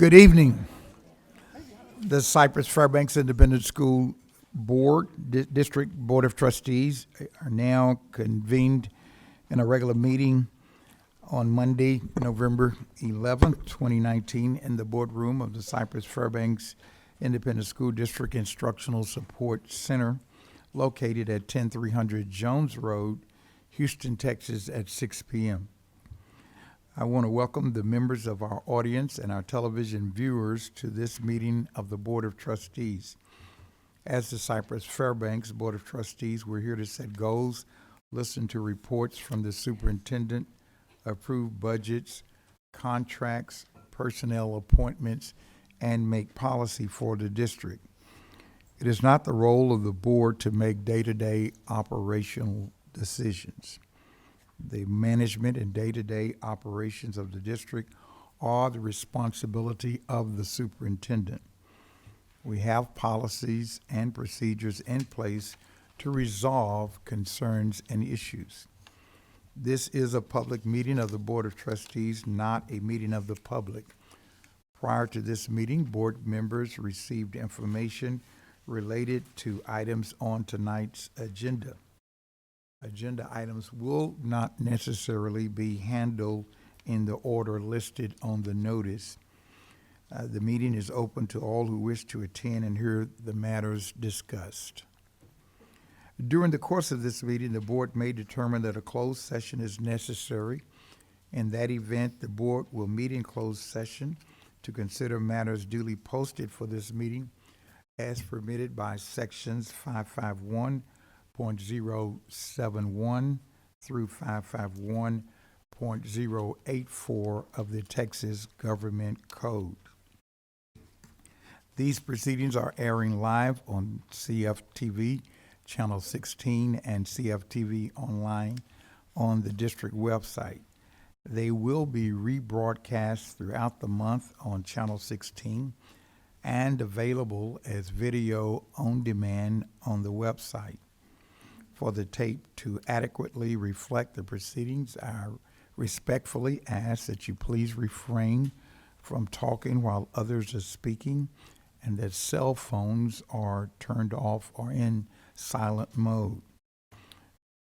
Good evening. The Cypress-Fairbanks Independent School Board, District Board of Trustees are now convened in a regular meeting on Monday, November 11th, 2019, in the boardroom of the Cypress-Fairbanks Independent School District Instructional Support Center, located at 10300 Jones Road, Houston, Texas, at 6 p.m. I want to welcome the members of our audience and our television viewers to this meeting of the Board of Trustees. As the Cypress-Fairbanks Board of Trustees, we're here to set goals, listen to reports from the superintendent, approve budgets, contracts, personnel appointments, and make policy for the district. It is not the role of the board to make day-to-day operational decisions. The management and day-to-day operations of the district are the responsibility of the superintendent. We have policies and procedures in place to resolve concerns and issues. This is a public meeting of the Board of Trustees, not a meeting of the public. Prior to this meeting, board members received information related to items on tonight's agenda. Agenda items will not necessarily be handled in the order listed on the notice. The meeting is open to all who wish to attend and hear the matters discussed. During the course of this meeting, the board may determine that a closed session is necessary. In that event, the board will meet in closed session to consider matters duly posted for this meeting as permitted by sections 551.071 through 551.084 of the Texas Government Code. These proceedings are airing live on CFTV Channel 16 and CFTV Online on the district website. They will be rebroadcast throughout the month on Channel 16 and available as video on demand on the website. For the tape to adequately reflect the proceedings, I respectfully ask that you please refrain from talking while others are speaking and that cell phones are turned off or in silent mode.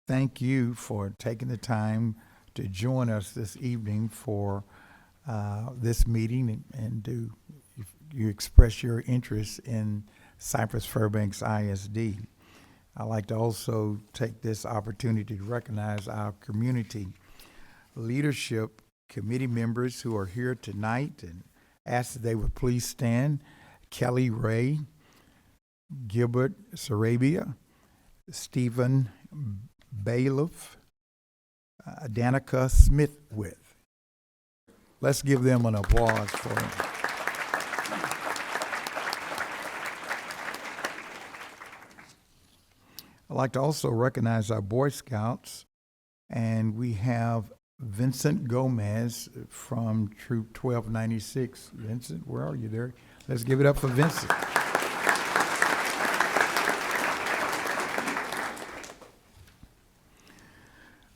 Thank you for taking the time to join us this evening for this meeting and you express your interest in Cypress-Fairbanks ISD. I'd like to also take this opportunity to recognize our community leadership committee members who are here tonight and ask that they would please stand. Kelly Ray, Gilbert Sarabia, Stephen Bailiff, Danica Smithwith. Let's give them an applause for them. I'd like to also recognize our Boy Scouts, and we have Vincent Gomez from Troop 1296. Vincent, where are you there? Let's give it up for Vincent.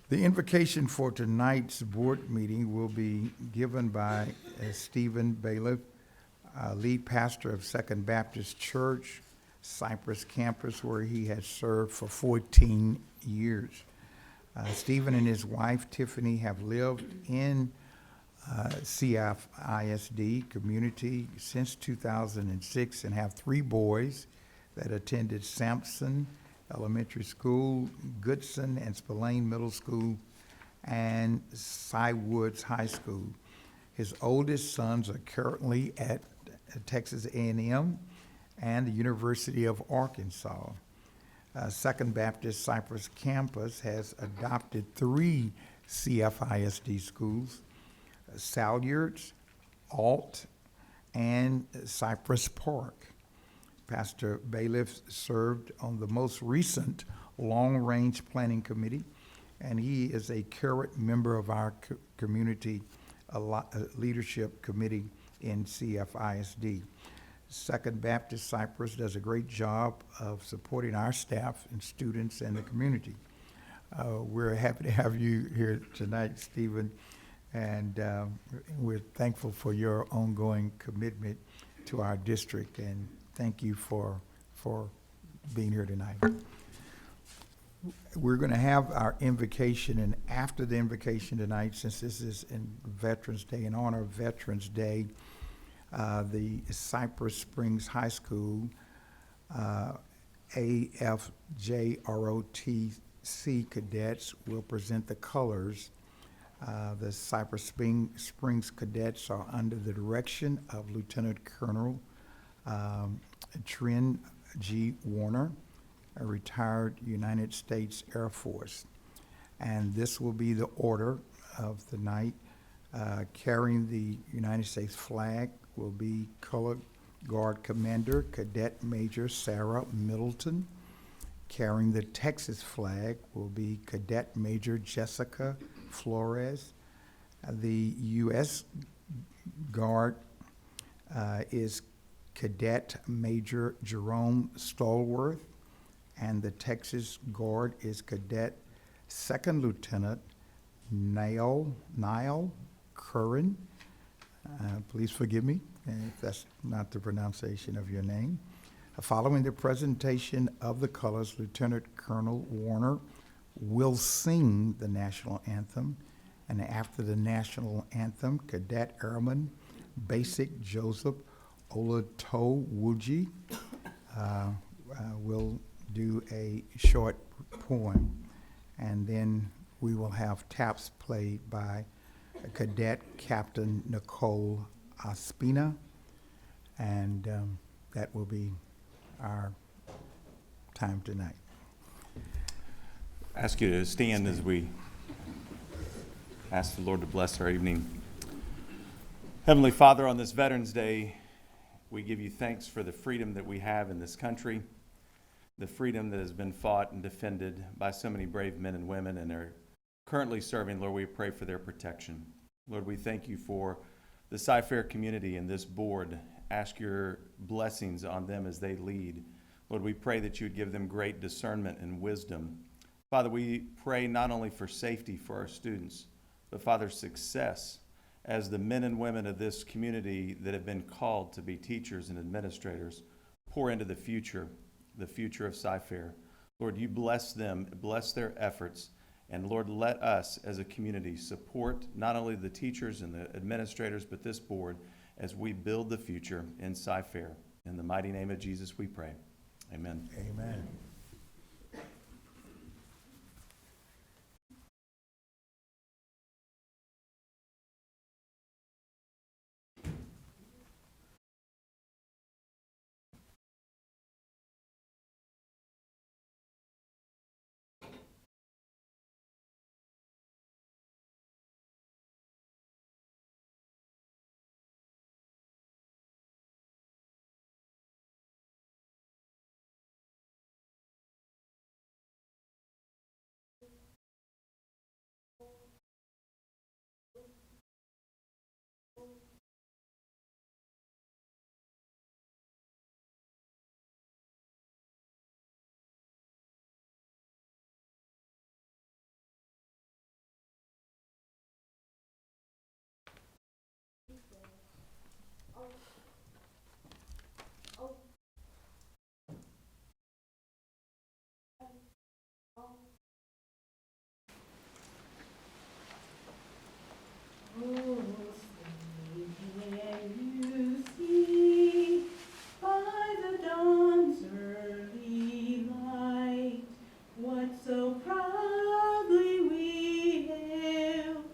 The invocation for tonight's board meeting will be given by Stephen Bailiff, lead pastor of Second Baptist Church, Cypress campus, where he has served for 14 years. Stephen and his wife, Tiffany, have lived in CFISD community since 2006 and have 3 boys that attended Sampson Elementary School, Goodson and Spillane Middle School, and Cy Woods High School. His oldest sons are currently at Texas A&M and the University of Arkansas. Second Baptist Cypress campus has adopted 3 CFISD schools, Salyards, Alt, and Cypress Park. Pastor Bailiff served on the most recent long-range planning committee, and he is a current member of our community leadership committee in CFISD. Second Baptist Cypress does a great job of supporting our staff and students and the community. We're happy to have you here tonight, Stephen, And we're thankful for your ongoing commitment to our district, and thank you for being here tonight. We're going to have our invocation, and after the invocation tonight, since this is in Veterans Day, in honor of Veterans Day, the Cypress Springs High School AFJROTC cadets will present the colors. The Cypress Springs cadets are under the direction of Lieutenant Colonel Trin G. Warner, a retired United States Air Force. And this will be the order of the night. Carrying the United States flag will be Color Guard Commander Cadet Major Sarah Middleton. Carrying the Texas flag will be Cadet Major Jessica Flores. The U.S. Guard is Cadet Major Jerome Stallworth, and the Texas Guard is Cadet Second Lieutenant Niall Curran. Please forgive me if that's not the pronunciation of your name. Following the presentation of the colors, Lieutenant Colonel Warner will sing the national anthem, and after the national anthem, Cadet Airman Basic Joseph Olatowuji will do a short poem, and then we will have taps played by Cadet Captain Nicole Ospina, and that will be our time tonight. Ask you to stand as we ask the Lord to bless our evening. Heavenly Father, on this Veterans Day, we give you thanks for the freedom that we have in this country, the freedom that has been fought and defended by so many brave men and women and are currently serving. Lord, we pray for their protection. Lord, we thank you for the Cy-Fair community and this board. Ask your blessings on them as they lead. Lord, we pray that you would give them great discernment and wisdom. Father, we pray not only for safety for our students, but Father, success as the men and women of this community that have been called to be teachers and administrators pour into the future of Cy-Fair. Lord, you bless them, bless their efforts, and Lord, let us as a community support not only the teachers and the administrators, but this board as we build the future in Cy-Fair. In the mighty name of Jesus we pray. Amen. Amen. Oh, say can you see by the dawn's early light what so proudly we hail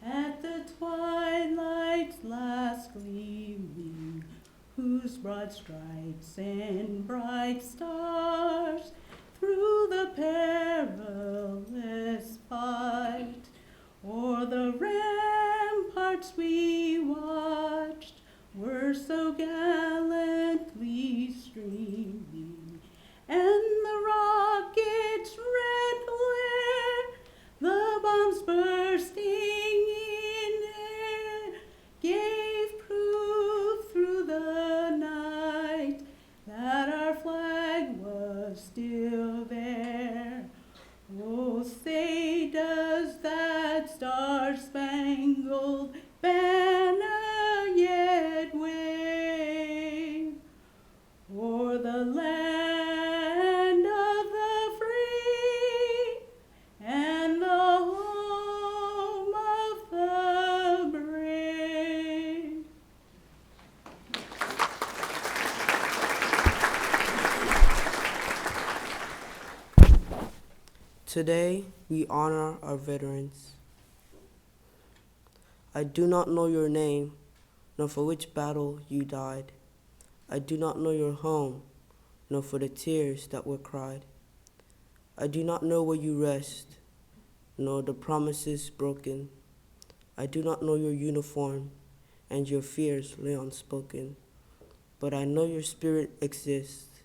at the twilight's last gleaming, whose broad stripes and bright stars through the perilous fight o'er the ramparts we watched were so gallantly streaming, and the rocket's red glare, the bombs bursting in air, gave proof through the night that our flag was still there. Oh, say does that star Star-Spangled Banner yet wave o'er the land of the free and the home of the brave. Today, we honor our veterans. I do not know your name, nor for which battle you died. I do not know your home, nor for the tears that were cried. I do not know where you rest, nor the promises broken. I do not know your uniform, and your fears lay unspoken. But I know your spirit exists,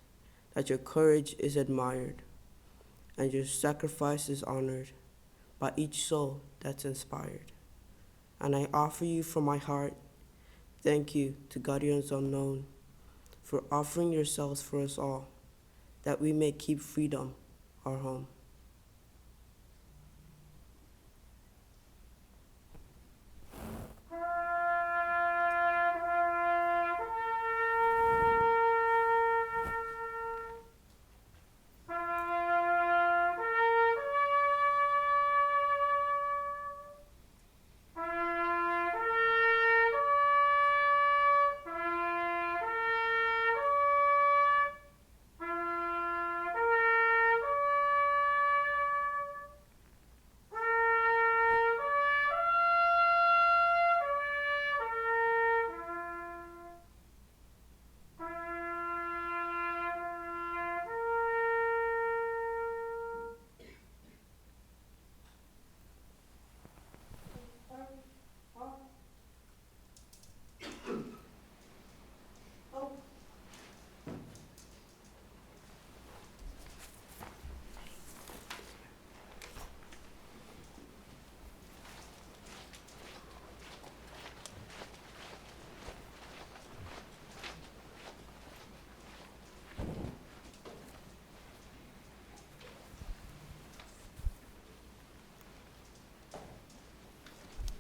that your courage is admired, and your sacrifice is honored by each soul that's inspired. And I offer you from my heart, thank you to Guardians Unknown for offering yourselves for us all, that we may keep freedom our home.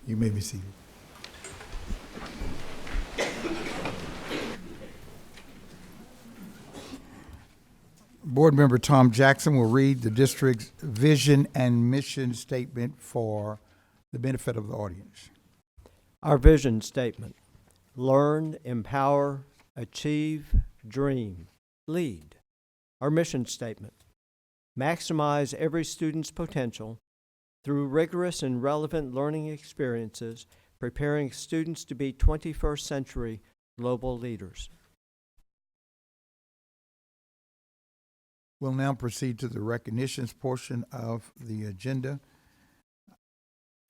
You may be seated. Board Member Tom Jackson will read the district's vision and mission statement for the benefit of the audience. Our vision statement: learn, empower, achieve, dream, lead. Our mission statement: maximize every student's potential through rigorous and relevant learning experiences, preparing students to be 21st century global leaders. We'll now proceed to the recognitions portion of the agenda.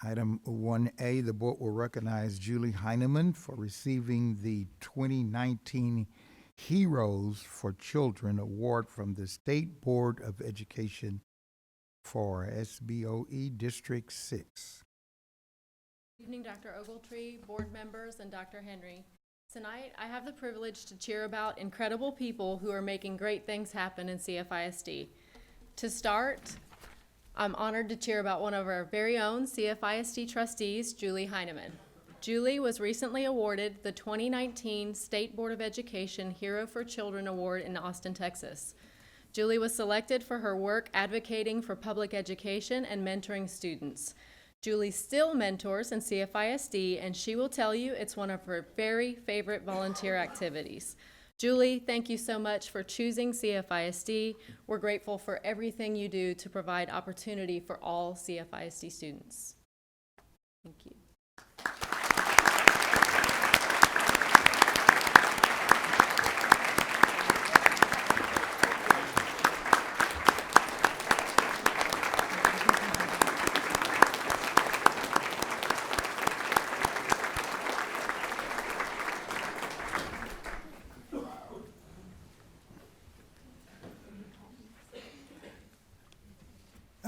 Item 1A, the board will recognize Julie Heineman for receiving the 2019 Heroes for Children Award from the State Board of Education for SBOE District 6. Good evening, Dr. Ogletree, board members, and Dr. Henry. Tonight, I have the privilege to cheer about incredible people who are making great things happen in CFISD. To start, I'm honored to cheer about one of our very own CFISD trustees, Julie Heineman. Julie was recently awarded the 2019 State Board of Education Hero for Children Award in Austin, Texas. Julie was selected for her work advocating for public education and mentoring students. Julie still mentors in CFISD, and she will tell you it's one of her very favorite volunteer activities. Julie, thank you so much for choosing CFISD. We're grateful for everything you do to provide opportunity for all CFISD students. Thank you.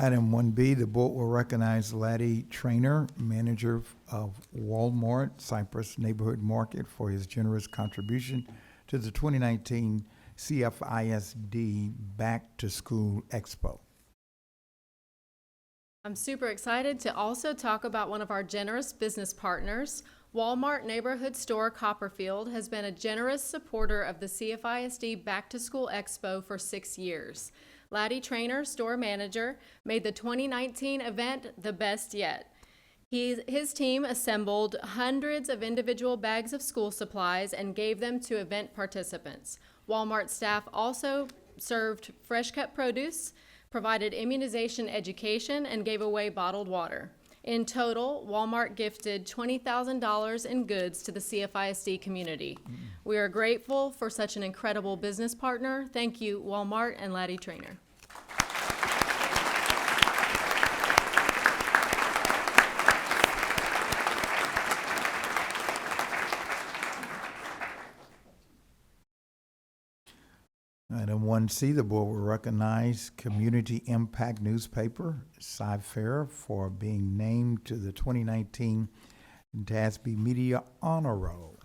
Item 1B, the board will recognize Laddie Trainer, manager of Walmart Cypress Neighborhood Market, for his generous contribution to the 2019 CFISD Back to School Expo. I'm super excited to also talk about one of our generous business partners. Walmart Neighborhood Store Copperfield has been a generous supporter of the CFISD Back to School Expo for 6 years. Laddie Trainer, store manager, made the 2019 event the best yet. His team assembled hundreds of individual bags of school supplies and gave them to event participants. Walmart staff also served fresh cut produce, provided immunization education, and gave away bottled water. In total, Walmart gifted $20,000 in goods to the CFISD community. We are grateful for such an incredible business partner. Thank you, Walmart and Laddie Trainer. Item 1C, the board will recognize Community Impact Newspaper, Cyfair, for being named to the 2019 TASB Media Honor Roll.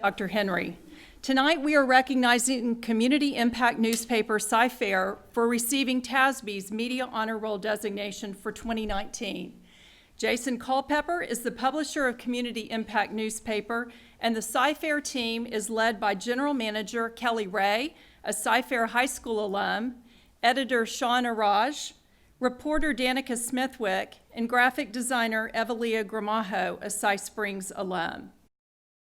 Dr. Henry. Tonight we are recognizing Community Impact Newspaper Cyfair for receiving TASB's Media Honor Roll designation for 2019. Jason Culpepper is the publisher of Community Impact Newspaper, and the Cyfair team is led by General Manager Kelly Ray, a Cyfair High School alum, editor Sean Araj, reporter Danica Smithwick, and graphic designer Evelia Gramajo, a Cy Springs alum.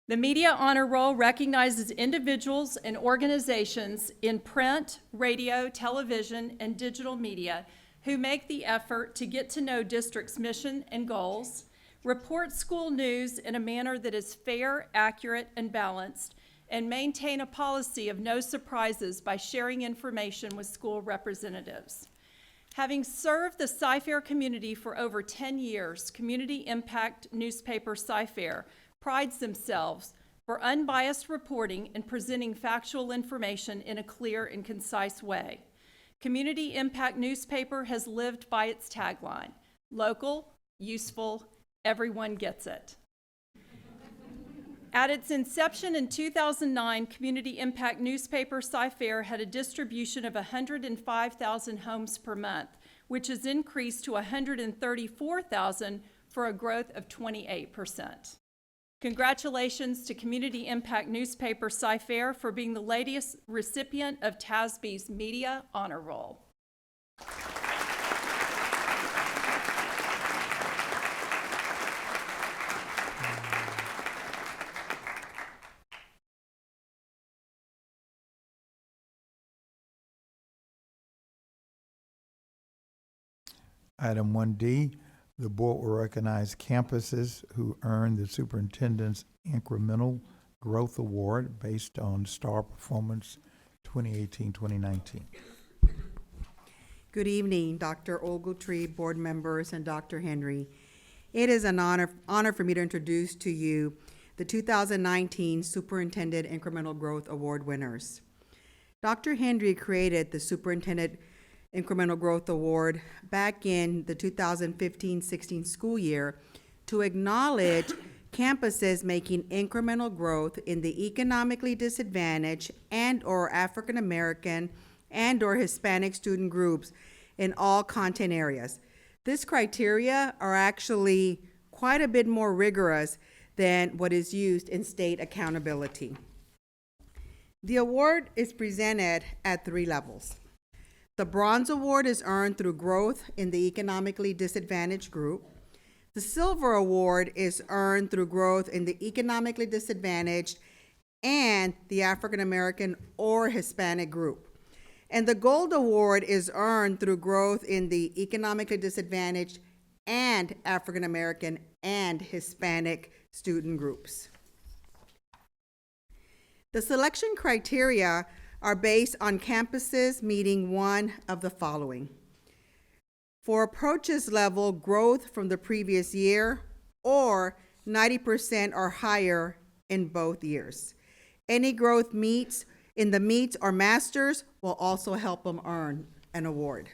The Media Honor Roll recognizes individuals and organizations in print, radio, television, and digital media who make the effort to get to know district's mission and goals, report school news in a manner that is fair, accurate, and balanced, and maintain a policy of no surprises by sharing information with school representatives. Having served the Cyfair community for over 10 years, Community Impact Newspaper Cyfair prides themselves for unbiased reporting and presenting factual information in a clear and concise way. Community Impact Newspaper has lived by its tagline, local, useful, everyone gets it. At its inception in 2009, Community Impact Newspaper Cyfair had a distribution of 105,000 homes per month, which has increased to 134,000 for a growth of 28%. Congratulations to Community Impact Newspaper Cyfair for being the latest recipient of TASB's Media Honor Roll. Item 1D, the board will recognize campuses who earned the Superintendent's Incremental Growth Award based on star performance 2018-2019. Good evening, Dr. Ogletree, board members, and Dr. Henry. It is an honor for me to introduce to you the 2019 Superintendent Incremental Growth Award winners. Dr. Henry created the Superintendent Incremental Growth Award back in the 2015-16 school year to acknowledge campuses making incremental growth in the economically disadvantaged and or African American and or Hispanic student groups in all content areas. This criteria are actually quite a bit more rigorous than what is used in state accountability. The award is presented at 3 levels. The Bronze Award is earned through growth in the economically disadvantaged group. The Silver Award is earned through growth in the economically disadvantaged and the African American or Hispanic group. And the Gold Award is earned through growth in the economically disadvantaged and African American and Hispanic student groups. The selection criteria are based on campuses meeting one of the following. For approaches level, growth from the previous year, or 90% or higher in both years. Any growth meets in the meets or masters will also help them earn an award.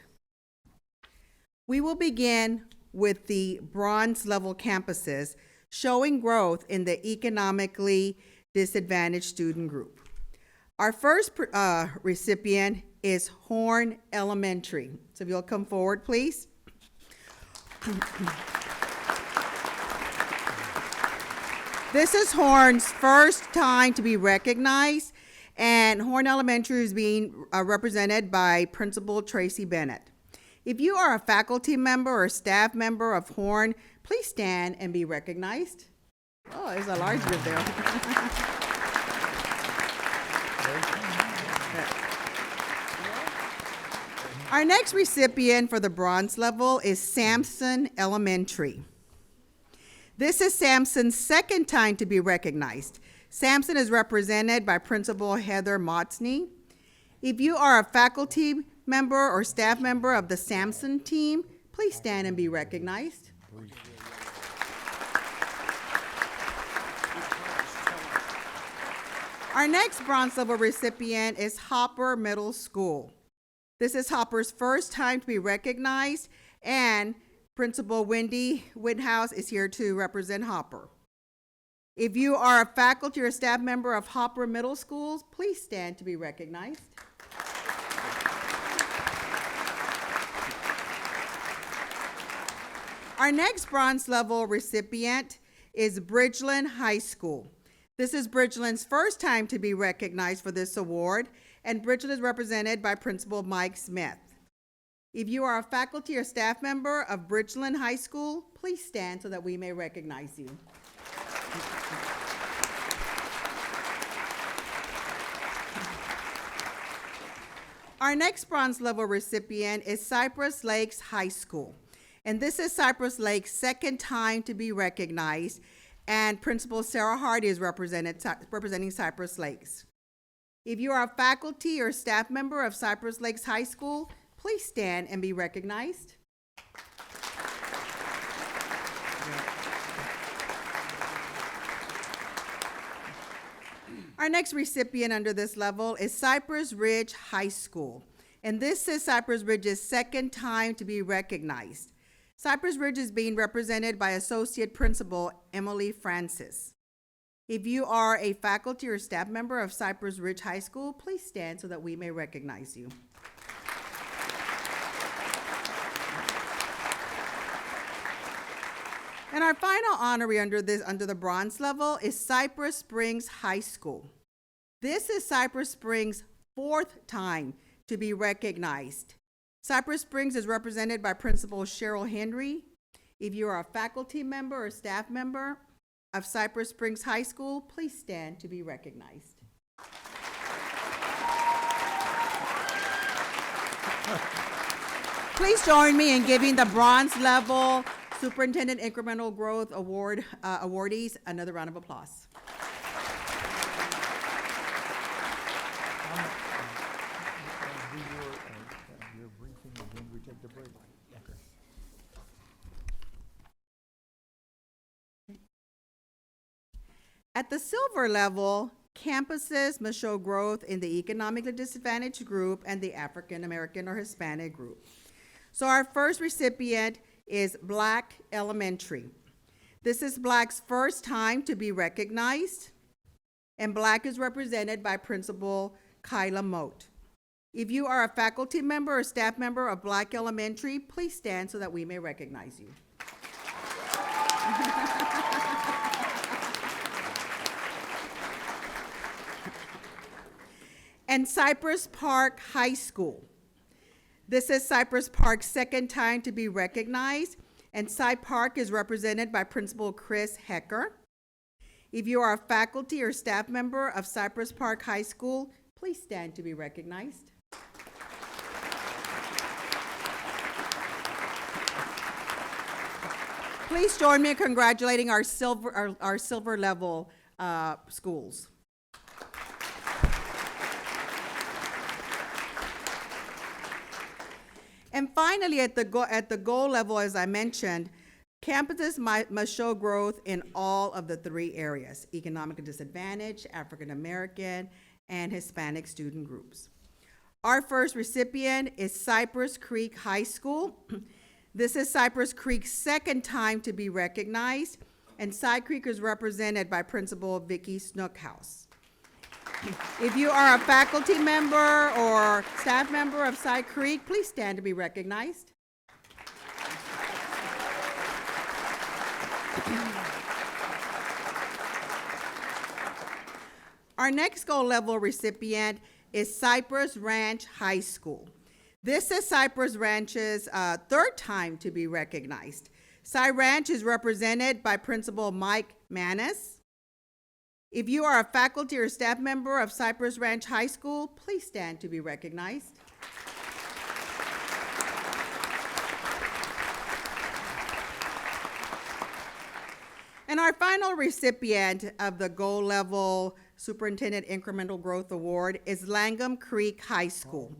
We will begin with the bronze level campuses showing growth in the economically disadvantaged student group. Our first recipient is Horn Elementary. So if you'll come forward, please. This is Horn's first time to be recognized, and Horn Elementary is being represented by Principal Tracy Bennett. If you are a faculty member or staff member of Horn, please stand and be recognized. Oh, there's a large group there. Our next recipient for the bronze level is Sampson Elementary. This is Sampson's second time to be recognized. Sampson is represented by Principal Heather Motsney. If you are a faculty member or staff member of the Sampson team, please stand and be recognized. Our next bronze level recipient is Hopper Middle School. This is Hopper's first time to be recognized, and Principal Wendy Whithouse is here to represent Hopper. If you are a faculty or staff member of Hopper Middle Schools, please stand to be recognized. Our next bronze level recipient is Bridgeland High School. This is Bridgeland's first time to be recognized for this award, and Bridgeland is represented by Principal Mike Smith. If you are a faculty or staff member of Bridgeland High School, please stand so that we may recognize you. Our next bronze level recipient is Cypress Lakes High School. And this is Cypress Lake's second time to be recognized, and Principal Sarah Hardy is representing Cypress Lakes. If you are a faculty or staff member of Cypress Lakes High School, please stand and be recognized. Our next recipient under this level is Cypress Ridge High School. And this is Cypress Ridge's second time to be recognized. Cypress Ridge is being represented by Associate Principal Emily Francis. If you are a faculty or staff member of Cypress Ridge High School, please stand so that we may recognize you. And our final honoree under the bronze level is Cypress Springs High School. This is Cypress Springs' fourth time to be recognized. Cypress Springs is represented by Principal Cheryl Henry. If you are a faculty member or staff member of Cypress Springs High School, please stand to be recognized. Please join me in giving the bronze level Superintendent Incremental Growth Award awardees another round of applause. At the silver level, campuses must show growth in the economically disadvantaged group and the African American or Hispanic group. So our first recipient is Black Elementary. This is Black's first time to be recognized, and Black is represented by Principal Kyla Moat. If you are a faculty member or staff member of Black Elementary, please stand so that we may recognize you. And Cypress Park High School. This is Cypress Park's second time to be recognized, and Cy Park is represented by Principal Chris Hecker. If you are a faculty or staff member of Cypress Park High School, please stand to be recognized. Please join me in congratulating our silver level schools. And finally, at the goal level, as I mentioned, campuses must show growth in all of the three areas: economically disadvantaged, African American, and Hispanic student groups. Our first recipient is Cypress Creek High School. This is Cypress Creek's second time to be recognized, and Cy Creek is represented by Principal Vicki Snookhouse. If you are a faculty member or staff member of Cy Creek, please stand to be recognized. Our next gold level recipient is Cypress Ranch High School. This is Cypress Ranch's third time to be recognized. Cy Ranch is represented by Principal Mike Manis. If you are a faculty or staff member of Cypress Ranch High School, please stand to be recognized. And our final recipient of the gold level Superintendent Incremental Growth Award is Langham Creek High School.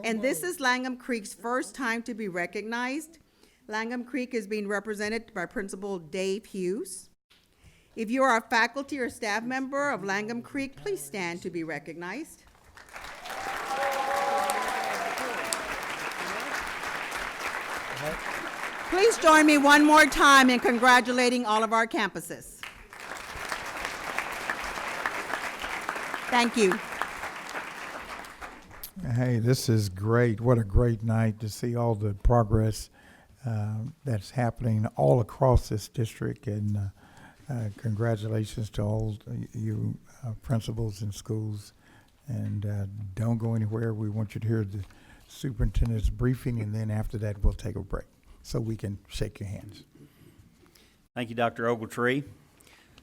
And this is Langham Creek's first time to be recognized. Langham Creek is being represented by Principal Dave Hughes. If you are a faculty or staff member of Langham Creek, please stand to be recognized. Please join me one more time in congratulating all of our campuses. Thank you. Hey, this is great. What a great night to see all the progress that's happening all across this district. And congratulations to all you principals and schools. And don't go anywhere. We want you to hear the superintendent's briefing, and then after that, we'll take a break so we can shake your hands. Thank you, Dr. Ogletree.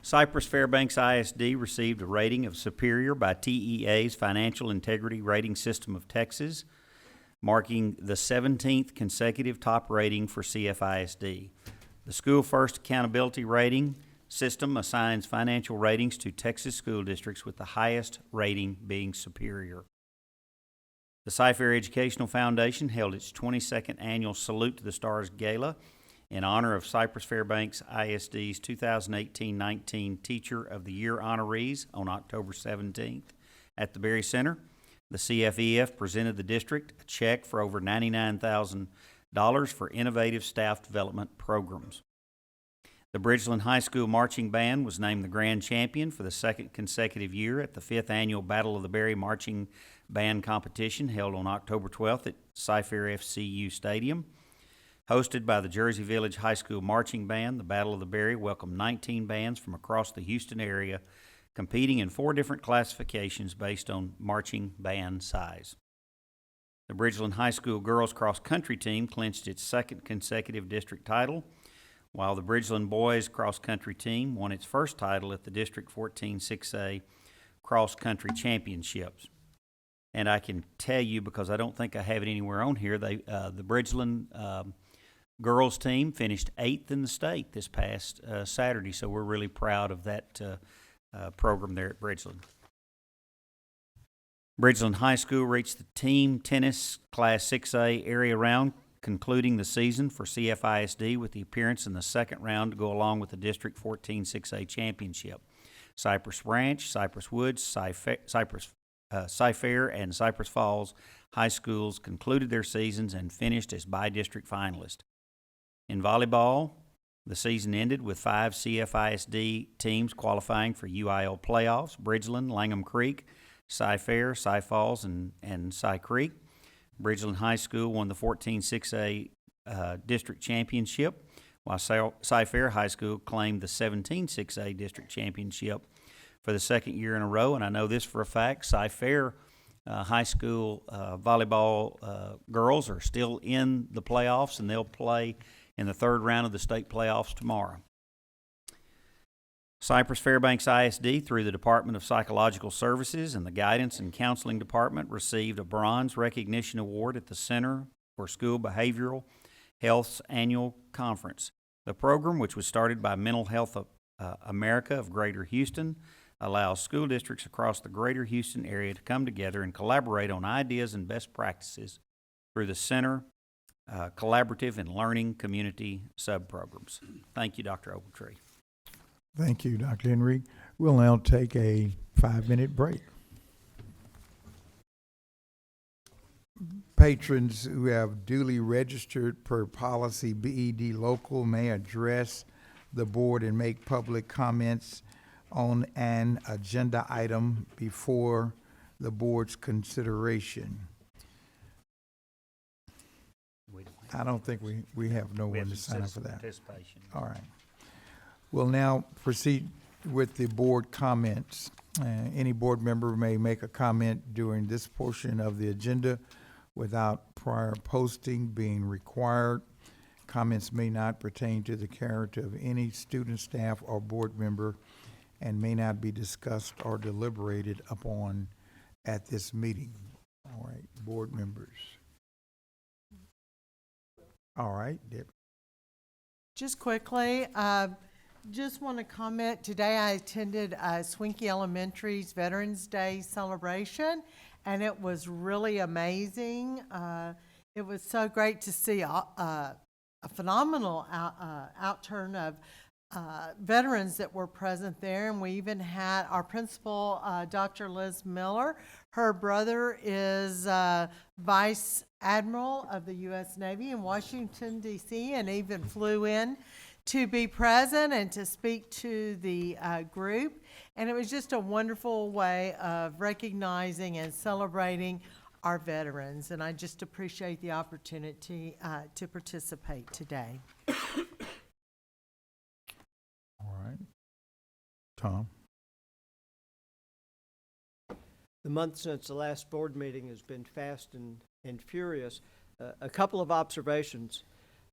Cypress-Fairbanks ISD received a rating of superior by TEA's Financial Integrity Rating System of Texas, marking the 17th consecutive top rating for CFISD. The School First Accountability Rating System assigns financial ratings to Texas school districts with the highest rating being superior. The Cy-Fair Educational Foundation held its 22nd annual Salute to the Stars Gala in honor of Cypress-Fairbanks ISD's 2018-19 Teacher of the Year honorees on October 17th. At the Berry Center, the CFEF presented the district a check for over $99,000 for innovative staff development programs. The Bridgeland High School Marching Band was named the grand champion for the second consecutive year at the 5th Annual Battle of the Berry Marching Band Competition held on October 12th at Cy-Fair FCU Stadium. Hosted by the Jersey Village High School Marching Band, the Battle of the Berry welcomed 19 bands from across the Houston area, competing in 4 different classifications based on marching band size. The Bridgeland High School girls cross-country team clinched its second consecutive district title, while the Bridgeland boys cross-country team won its first title at the District 14 6A cross-country championships. And I can tell you, because I don't think I have it anywhere on here, the Bridgeland girls team finished 8th in the state this past Saturday, so we're really proud of that program there at Bridgeland. Bridgeland High School reached the team tennis Class 6A area round, concluding the season for CFISD with the appearance in the second round to go along with the District 14 6A championship. Cypress Ranch, Cypress Woods, Cy-Fair, and Cypress Falls high schools concluded their seasons and finished as by-district finalists. In volleyball, the season ended with 5 CFISD teams qualifying for UIL playoffs: Bridgeland, Langham Creek, Cy-Fair, Cy Falls, and Cy Creek. Bridgeland High School won the 14 6A district championship, while Cy-Fair High School claimed the 17 6A district championship for the second year in a row. And I know this for a fact: Cy-Fair High School volleyball girls are still in the playoffs, and they'll play in the third round of the state playoffs tomorrow. Cypress-Fairbanks ISD, through the Department of Psychological Services and the Guidance and Counseling Department, received a bronze recognition award at the Center for School Behavioral Health's annual conference. The program, which was started by Mental Health America of Greater Houston, allows school districts across the Greater Houston area to come together and collaborate on ideas and best practices through the Center Collaborative and Learning Community subprograms. Thank you, Dr. Ogletree. Thank you, Dr. Henry. We'll now take a 5-minute break. Patrons who have duly registered per policy BED local may address the board and make public comments on an agenda item before the board's consideration? I don't think we have no We one have to some sign up for citizen that. participation. All right. We'll now proceed with the board comments. Any board member may make a comment during this portion of the agenda without prior posting being required. Comments may not pertain to the character of any student, staff, or board member and may not be discussed or deliberated upon at this meeting. All right, board members. All right, Deb. Just quickly, just want to comment, today I attended Swinky Elementary's Veterans Day celebration, and it was really amazing. It was so great to see a phenomenal outturn of veterans that were present there, and we even had our principal, Dr. Liz Miller. Her brother is Vice Admiral of the U.S. Navy in Washington, D.C., and even flew in to be present and to speak to the group. And it was just a wonderful way of recognizing and celebrating our veterans, and I just appreciate the opportunity to participate today. All right. Tom? The month since the last board meeting has been fast and furious. A couple of observations.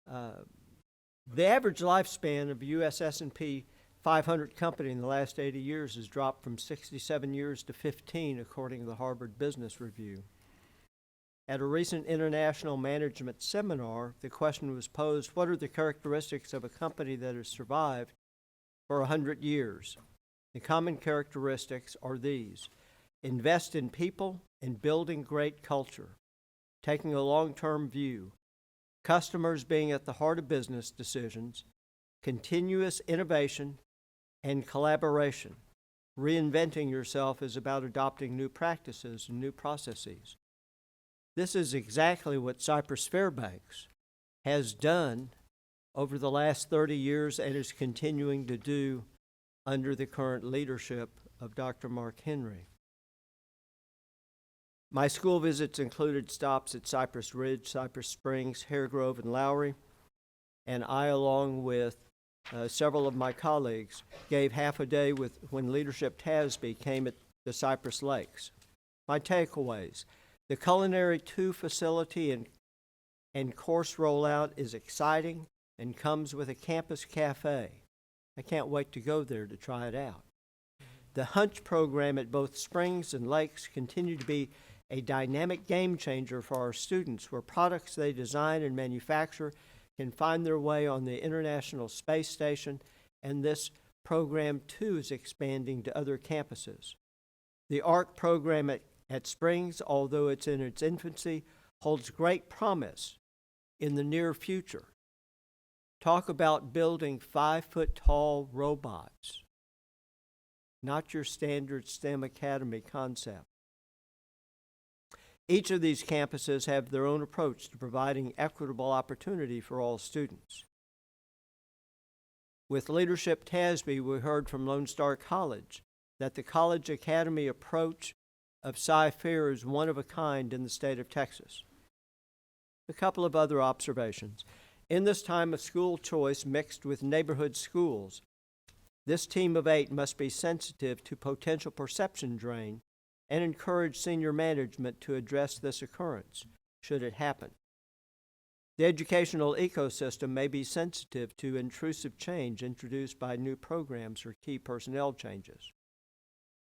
The average lifespan of a U.S. S&P 500 company in the last 80 years has dropped from 67 years to 15, according to the Harvard Business Review. At a recent international management seminar, the question was posed, what are the characteristics of a company that has survived for 100 years? The common characteristics are these: invest in people and building great culture, taking a long-term view, customers being at the heart of business decisions, continuous innovation, and collaboration. Reinventing yourself is about adopting new practices and new processes. This is exactly what Cypress-Fairbanks has done over the last 30 years and is continuing to do under the current leadership of Dr. Mark Henry. My school visits included stops at Cypress Ridge, Cypress Springs, Hair Grove, and Lowry, and I, along with several of my colleagues, gave half a day when Leadership TASB came at the Cypress Lakes. My takeaways: the Culinary 2 facility and course rollout is exciting and comes with a campus cafe. I can't wait to go there to try it out. The Hunch program at both Springs and Lakes continue to be a dynamic game changer for our students, where products they design and manufacture can find their way on the International Space Station, and this program too is expanding to other campuses. The ARC program at Springs, although it's in its infancy, holds great promise in the near future. Talk about building 5-foot-tall robots, not your standard STEM Academy concept. Each of these campuses have their own approach to providing equitable opportunity for all students. With Leadership TASB, we heard from Lone Star College that the college academy approach of Cy-Fair is one of a kind in the state of Texas. A couple of other observations. In this time of school choice mixed with neighborhood schools, this team of 8 must be sensitive to potential perception drain and encourage senior management to address this occurrence, should it happen. The educational ecosystem may be sensitive to intrusive change introduced by new programs or key personnel changes.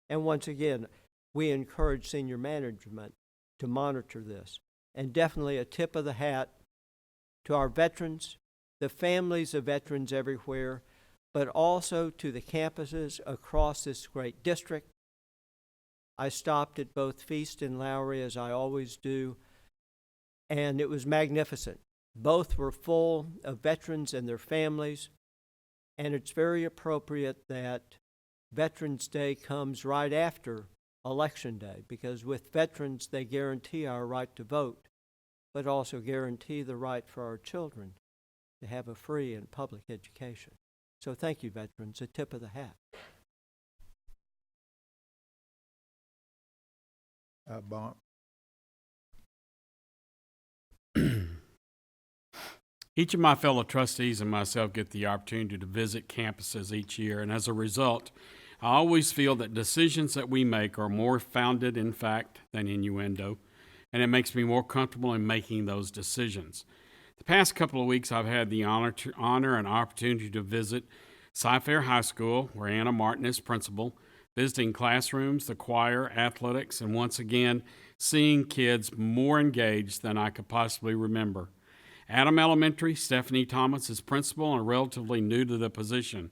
And once again, we encourage senior management to monitor this. And definitely a tip of the hat to our veterans, the families of veterans everywhere, but also to the campuses across this great district. I stopped at both Feast and Lowry, as I always do, and it was magnificent. Both were full of veterans and their families, and it's very appropriate that Veterans Day comes right after Election Day, because with veterans, they guarantee our right to vote, but also guarantee the right for our children to have a free and public education. So thank you, veterans, a tip of the hat. Bond. Each of my fellow trustees and myself get the opportunity to visit campuses each year, and as a result, I always feel that decisions that we make are more founded in fact than innuendo, and it makes me more comfortable in making those decisions. The past couple of weeks, I've had the honor and opportunity to visit Cyfair High School, where Anna Martin is principal, visiting classrooms, the choir, athletics, and once again, seeing kids more engaged than I could possibly remember. Adam Elementary, Stephanie Thomas is principal and relatively new to the position.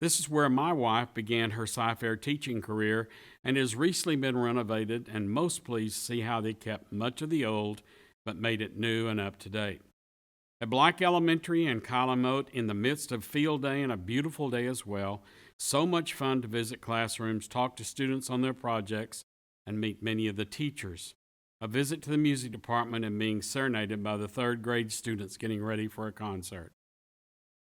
This is where my wife began her Cyfair teaching career and has recently been renovated, and most pleased to see how they kept much of the old but made it new and up to date. At Black Elementary and Kylemote, in the midst of field day and a beautiful day as well, so much fun to visit classrooms, talk to students on their projects, and meet many of the teachers. A visit to the music department and being serenaded by the third grade students getting ready for a concert.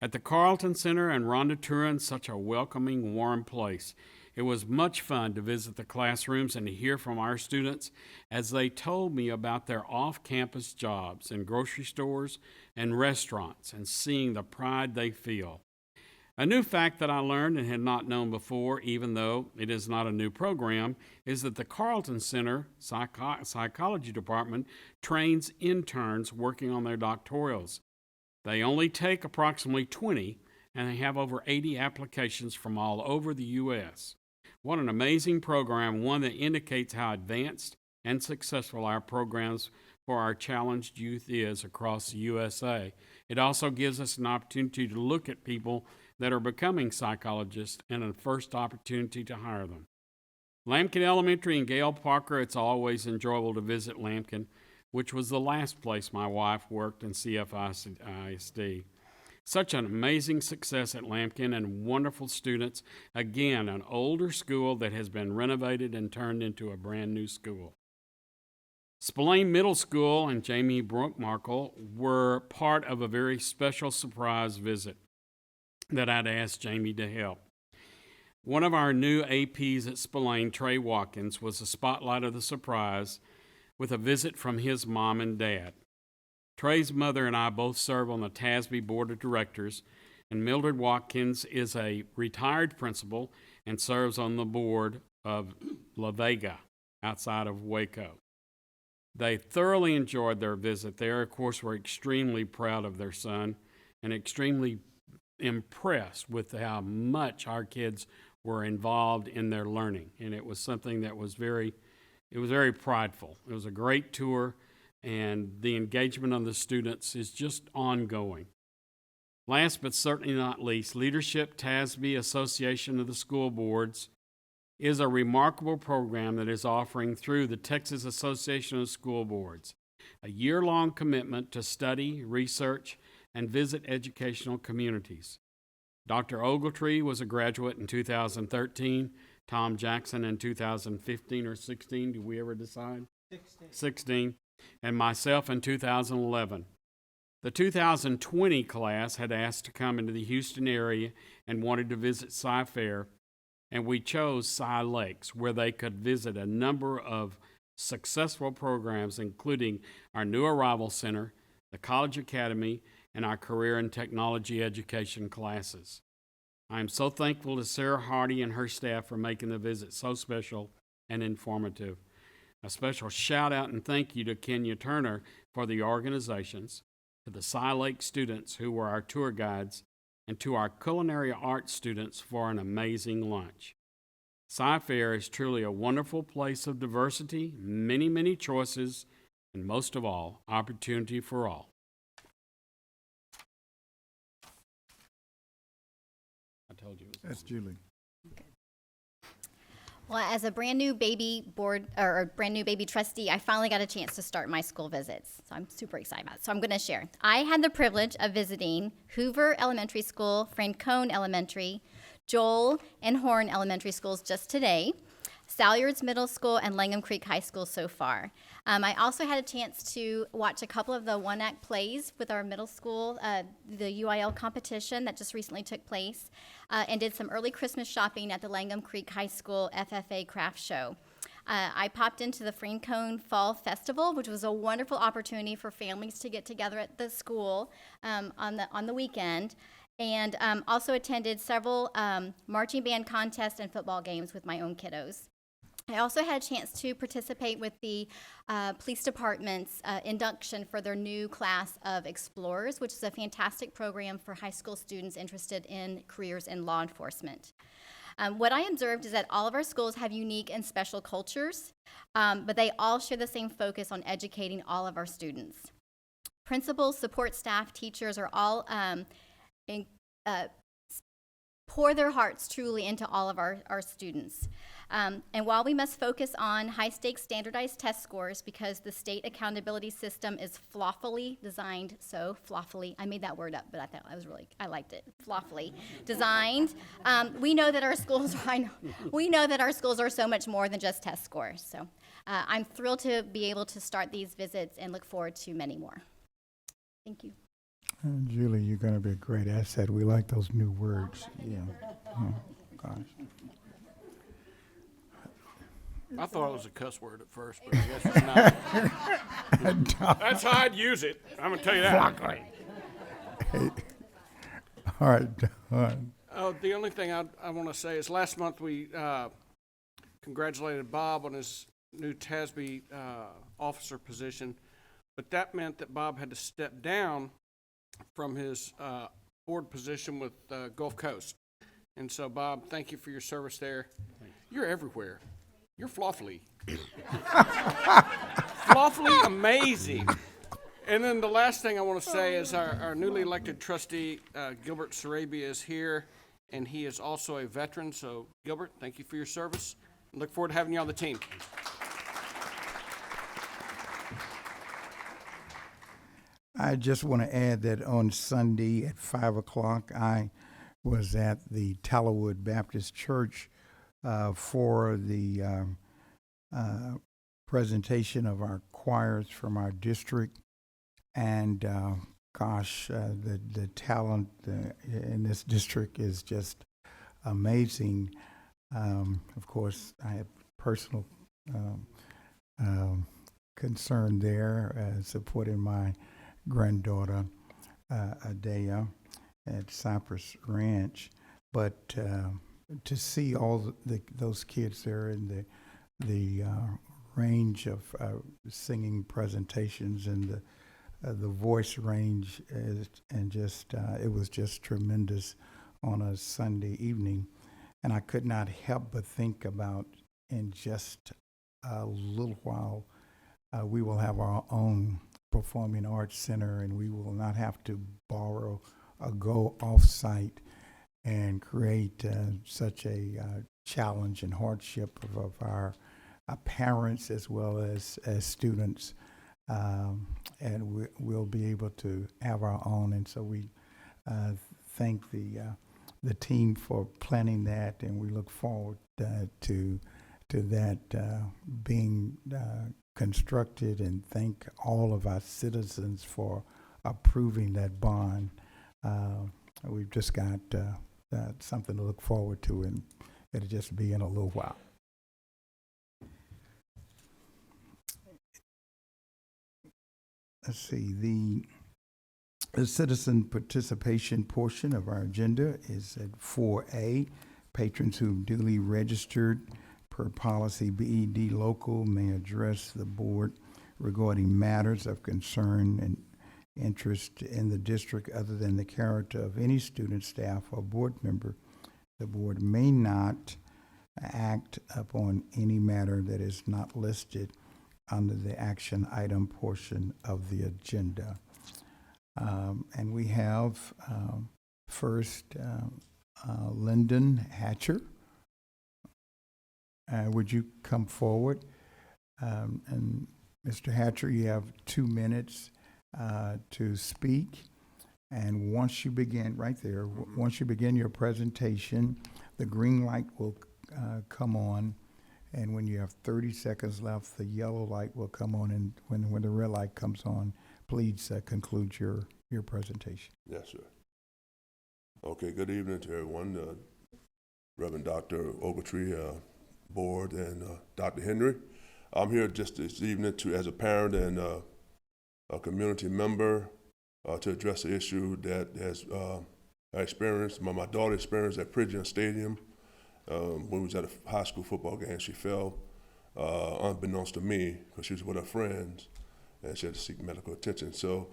At the Carlton Center and Rhonda Turin, such a welcoming, warm place. It was much fun to visit the classrooms and to hear from our students as they told me about their off-campus jobs in grocery stores and restaurants and seeing the pride they feel. A new fact that I learned and had not known before, even though it is not a new program, is that the Carlton Center Psychology Department trains interns working on their doctorals. They only take approximately 20, and they have over 80 applications from all over the U.S. What an amazing program, one that indicates how advanced and successful our programs for our challenged youth is across the USA. It also gives us an opportunity to look at people that are becoming psychologists and a first opportunity to hire them. Lambkin Elementary and Gail Parker, it's always enjoyable to visit Lambkin, which was the last place my wife worked in CFISD. Such an amazing success at Lambkin and wonderful students. Again, an older school that has been renovated and turned into a brand new school. Spillane Middle School and Jamie Brookmarkle were part of a very special surprise visit that I'd asked Jamie to help. One of our new APs at Spillane, Trey Watkins, was the spotlight of the surprise with a visit from his mom and dad. Trey's mother and I both serve on the TASB Board of Directors, and Mildred Watkins is a retired principal and serves on the board of La Vega outside of Waco. They thoroughly enjoyed their visit there. Of course, we're extremely proud of their son and extremely impressed with how much our kids were involved in their learning. And it was something that was very prideful. It was a great tour, and the engagement of the students is just ongoing. Last but certainly not least, Leadership TASB Association of the School Boards is a remarkable program that is offering through the Texas Association of School Boards a year-long commitment to study, research, and visit educational communities. Dr. Ogletree was a graduate in 2013, Tom Jackson in 2015 or 16, did we ever decide? 16, and myself in 2011. The 2020 class had asked to come into the Houston area and wanted to visit Cyfair, and we chose Cy Lakes, where they could visit a number of successful programs, including our new Arrival Center, the College Academy, and our career and technology education classes. I am so thankful to Sarah Hardy and her staff for making the visit so special and informative. A special shout out and thank you to Kenya Turner for the organizations, to the Cy Lake students who were our tour guides, and to our culinary arts students for an amazing lunch. Cyfair is truly a wonderful place of diversity, many, many choices, and most of all, opportunity for all. Told you. That's Julie. Well, as a brand new baby board or brand new baby trustee, I finally got a chance to start my school visits. So I'm super excited about it. So I'm going to share. I had the privilege of visiting Hoover Elementary School, Francone Elementary, Joel and Horn Elementary Schools just today, Salyards Middle School, and Langham Creek High School so far. I also had a chance to watch a couple of the one-act plays with our middle school, the UIL competition that just recently took place, and did some early Christmas shopping at the Langham Creek High School FFA craft show. I popped into the Francone Fall Festival, which was a wonderful opportunity for families to get together at the school on the weekend, and also attended several marching band contests and football games with my own kiddos. I also had a chance to participate with the police department's induction for their new class of Explorers, which is a fantastic program for high school students interested in careers in law enforcement. What I observed is that all of our schools have unique and special cultures, but they all share the same focus on educating all of our students. Principals, support staff, teachers are all pour their hearts truly into all of our students. And while we must focus on high-stakes standardized test scores because the state accountability system is floppily designed, I made that word up, but I thought I liked it, floppily designed. We know that our schools are so much more than just test scores. So I'm thrilled to be able to start these visits and look forward to many more. Thank you. Julie, you're going to be a great asset. We like those new words. Yeah. Oh, gosh. I thought it was a cuss word at first, but I guess it's not. That's how I'd use it. I'm going to tell you that. Hey. All right, Don. The only thing I want to say is last month we congratulated Bob on his new TASB officer position, but that meant that Bob had to step down from his board position with Gulf Coast. And so, Bob, thank you for your service there. You're everywhere. You're floffily. Floffily amazing. And then the last thing I want to say is our newly elected trustee, Gilbert Sarabia, is here, and he is also a veteran. So, Gilbert, thank you for your service. I look forward to having you on the team. I just want to add that on Sunday at 5 o'clock, I was at the Tallowood Baptist Church for the presentation of our choirs from our district. And the talent in this district is just amazing. Of course, I have personal concern there, supporting my granddaughter, Adea, at Cypress Ranch. But to see all those kids there in the range of singing presentations and the voice range it was just tremendous on a Sunday evening. And I could not help but think about, in just a little while, we will have our own Performing Arts Center, and we will not have to borrow or go off-site and create such a challenge and hardship of our parents as well as students. And we'll be able to have our own. And so we thank the team for planning that, and we look forward to that being constructed, and thank all of our citizens for approving that bond. We've just got something to look forward to, and it'll just be in a little while. Let's see, the citizen participation portion of our agenda is at 4A. Patrons who duly registered per policy BED local may address the board regarding matters of concern and interest in the district other than the character of any student, staff, or board member. The board may not act upon any matter that is not listed under the action item portion of the agenda. And we have first Lyndon Hatcher. Would you come forward? And Mr. Hatcher, you have 2 minutes to speak. And once you begin, right there, once you begin your presentation, the green light will come on. And when you have 30 seconds left, the yellow light will come on. And when the red light comes on, please conclude your presentation. Yes, sir. Okay, good evening to everyone. Reverend Dr. Ogletree, board and Dr. Henry. I'm here just this evening as a parent and a community member to address the issue that has I experienced, my daughter experienced at Pridgeon Stadium when we was at a high school football game. She fell unbeknownst to me because she was with her friends and she had to seek medical attention. So,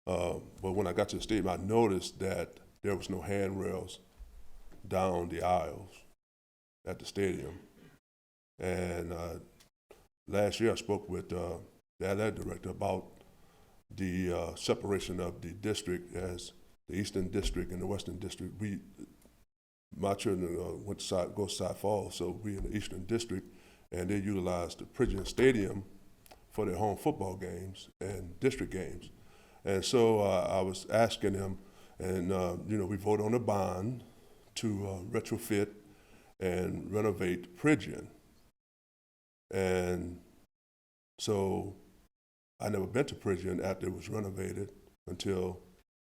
but when I got to the stadium, I noticed that there was no handrails down the aisles at the stadium. And last year I spoke with the athletic director about the separation of the district as the Eastern District and the Western District. My children go to Cy Falls, so we in the Eastern District, and they utilize the Pridgeon Stadium for their home football games and district games. And so I was asking him, and we voted on a bond to retrofit and renovate Pridgeon. And so I never been to Pridgeon after it was renovated until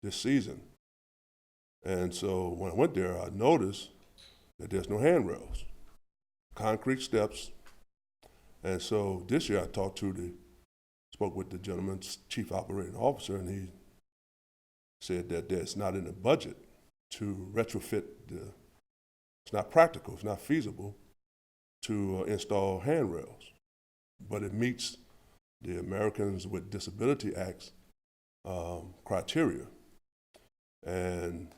this season. And so when I went there, I noticed that there's no handrails, concrete steps. And so this year I spoke with the gentleman's chief operating officer, and he said that it's not in the budget to retrofit it's not practical, it's not feasible to install handrails, but it meets the Americans with Disability Act's criteria. And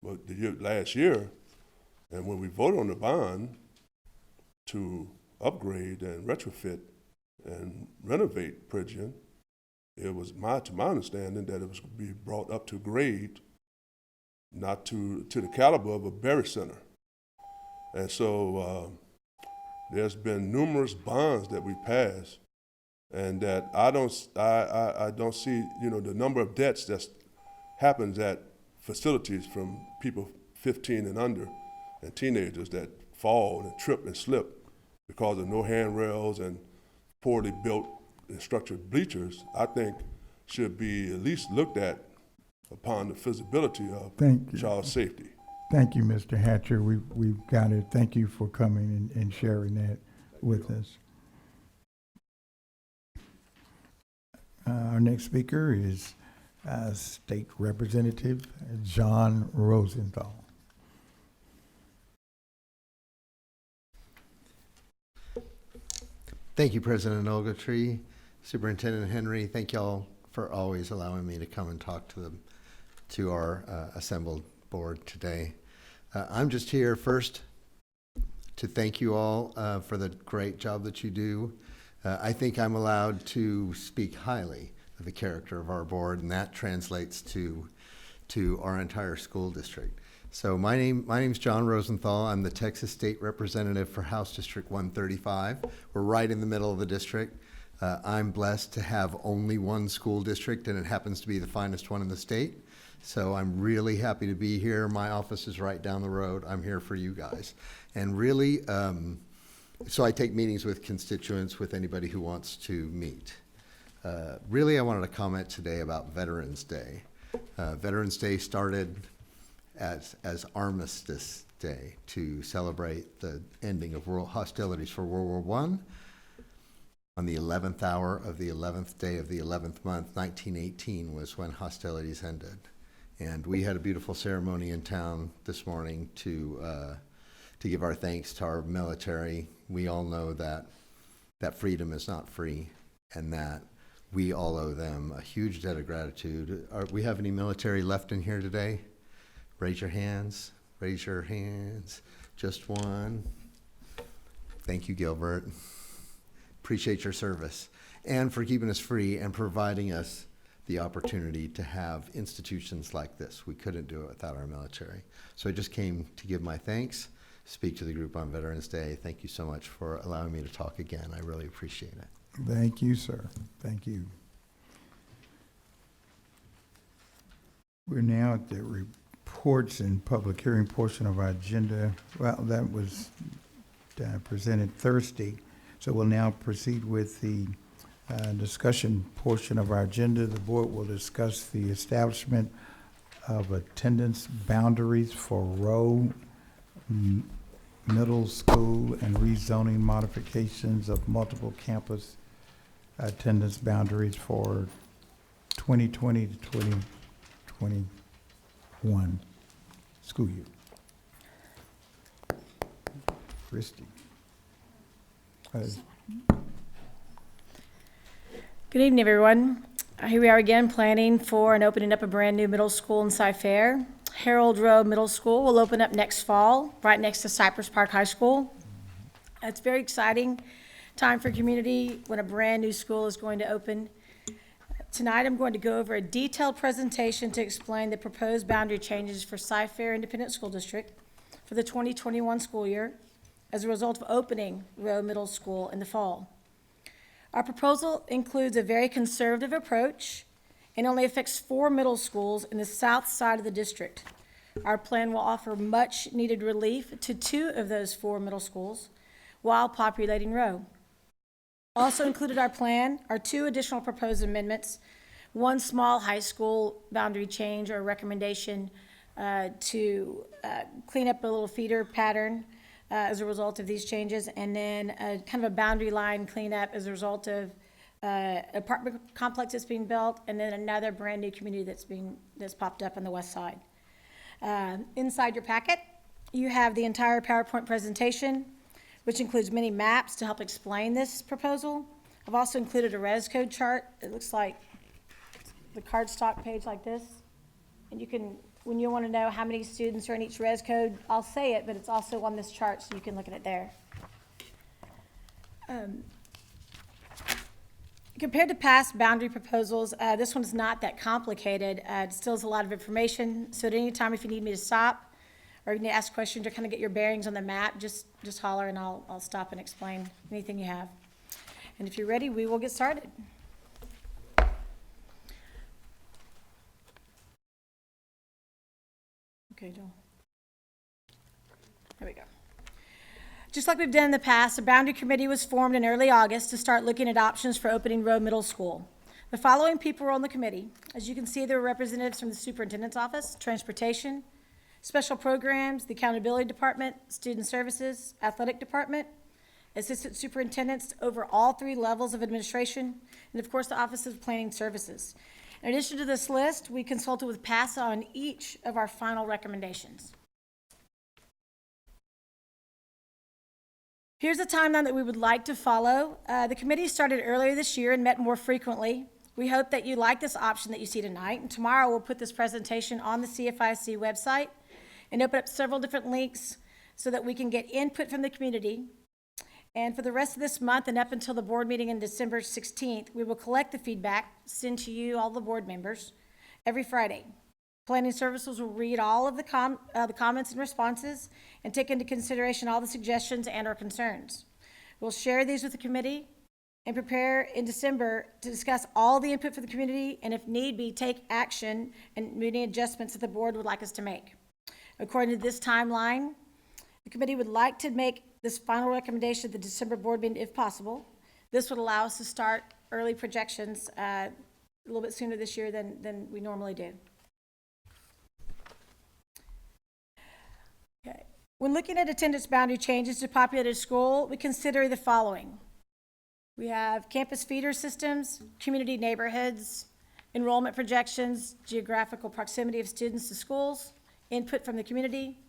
last year, and when we voted on the bond to upgrade and retrofit and renovate Pridgeon, it was to my understanding that it was going to be brought up to grade, not to the caliber of a Berry Center. And so there's been numerous bonds that we passed, and that I don't see the number of deaths that happens at facilities from people 15 and under and teenagers that fall and trip and slip because of no handrails and poorly built and structured bleachers, I think should be at least looked at upon the feasibility of child safety. Thank you, Mr. Hatcher. We've got it. Thank you for coming and sharing that with us. Our next speaker is State Representative John Rosenthal. Thank you, President Ogletree, Superintendent Henry. Thank y'all for always allowing me to come and talk to our assembled board today. I'm just here first to thank you all for the great job that you do. I think I'm allowed to speak highly of the character of our board, and that translates to our entire school district. So my name's John Rosenthal. I'm the Texas State Representative for House District 135. We're right in the middle of the district. I'm blessed to have only one school district, and it happens to be the finest one in the state. So I'm really happy to be here. My office is right down the road. I'm here for you guys. And really, so I take meetings with constituents, with anybody who wants to meet. Really, I wanted to comment today about Veterans Day. Veterans Day started as Armistice Day to celebrate the ending of world hostilities for World War I. On the 11th hour of the 11th day of the 11th month, 1918 was when hostilities ended. And we had a beautiful ceremony in town this morning to give our thanks to our military. We all know that freedom is not free, and that we all owe them a huge debt of gratitude. We have any military left in here today? Raise your hands. Raise your hands. Just one. Thank you, Gilbert. Appreciate your service and for keeping us free and providing us the opportunity to have institutions like this. We couldn't do it without our military. So I just came to give my thanks, speak to the group on Veterans Day. Thank you so much for allowing me to talk again. I really appreciate it. Thank you, sir. Thank you. We're now at the reports and public hearing portion of our agenda. Well, that was presented Thursday. So we'll now proceed with the discussion portion of our agenda. The board will discuss the establishment of attendance boundaries for row Middle School and rezoning modifications of multiple campus attendance boundaries for 2020 to 2021 school year. Christie. Good evening, everyone. Here we are again planning for and opening up a brand new middle school in Cy-Fair. Harold Rowe Middle School will open up next fall, right next to Cypress Park High School. It's a very exciting time for community when a brand new school is going to open. Tonight, I'm going to go over a detailed presentation to explain the proposed boundary changes for Cy-Fair Independent School District for the 2021 school year as a result of opening Rowe Middle School in the fall. Our proposal includes a very conservative approach and only affects 4 middle schools in the south side of the district. Our plan will offer much needed relief to 2 of those 4 middle schools while populating Rowe. Also included our plan are 2 additional proposed amendments, 1 small high school boundary change or recommendation to clean up a little feeder pattern as a result of these changes, and then kind of a boundary line cleanup as a result of apartment complex that's being built, and then another brand new community that's popped up on the west side. Inside your packet, you have the entire PowerPoint presentation, which includes many maps to help explain this proposal. I've also included a res code chart. It looks like the cardstock page like this, and you can, when you want to know how many students are in each res code, I'll say it, but it's also on this chart, so you can look at it there. Compared to past boundary proposals, this one's not that complicated. It still has a lot of information, so at any time if you need me to stop or you need to ask questions or kind of get your bearings on the map, just holler and I'll stop and explain anything you have. And if you're ready, we will get started. Okay, Joel. There we go. Just like we've done in the past, a boundary committee was formed in early August to start looking at options for opening Rowe Middle School. The following people were on the committee. As you can see, there were representatives from the Superintendent's Office, Transportation, Special Programs, the Accountability Department, Student Services, Athletic Department, Assistant Superintendents over all 3 levels of administration, and of course the Office of Planning Services. In addition to this list, we consulted with PASA on each of our final recommendations. Here's a timeline that we would like to follow. The committee started earlier this year and met more frequently. We hope that you like this option that you see tonight, and tomorrow we'll put this presentation on the CFIC website and open up several different links so that we can get input from the community. And for the rest of this month and up until the board meeting on December 16th, we will collect the feedback, send to you, all the board members, every Friday. Planning Services will read all of the comments and responses and take into consideration all the suggestions and our concerns. We'll share these with the committee and prepare in December to discuss all the input for the community and, if need be, take action and any adjustments that the board would like us to make. According to this timeline, the committee would like to make this final recommendation at the December board meeting if possible. This would allow us to start early projections a little bit sooner this year than we normally do. Okay. When looking at attendance boundary changes to populated school, we consider the following. We have campus feeder systems, community neighborhoods, enrollment projections, geographical proximity of students to schools, input from the community,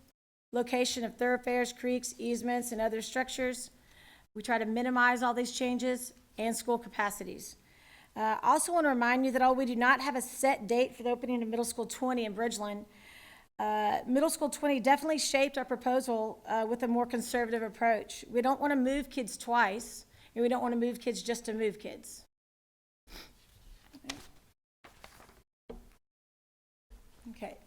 location of thoroughfares, creeks, easements, and other structures. We try to minimize all these changes, and school capacities. I also want to remind you that although we do not have a set date for the opening of Middle School 20 in Bridgeland, Middle School 20 definitely shaped our proposal with a more conservative approach. We don't want to move kids twice, and we don't want to move kids just to move kids. Okay.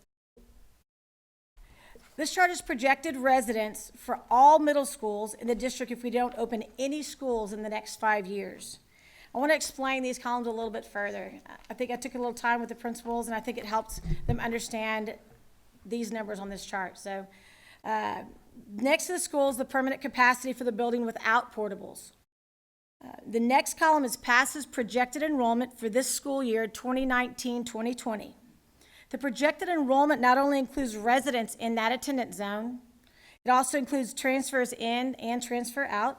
This chart is projected residents for all middle schools in the district if we don't open any schools in the next 5 years. I want to explain these columns a little bit further. I think I took a little time with the principals, and I think it helps them understand these numbers on this chart. So next to the schools, the permanent capacity for the building without portables. The next column is PASA's projected enrollment for this school year, 2019-2020. The projected enrollment not only includes residents in that attendance zone, It also includes transfers in and transfer out.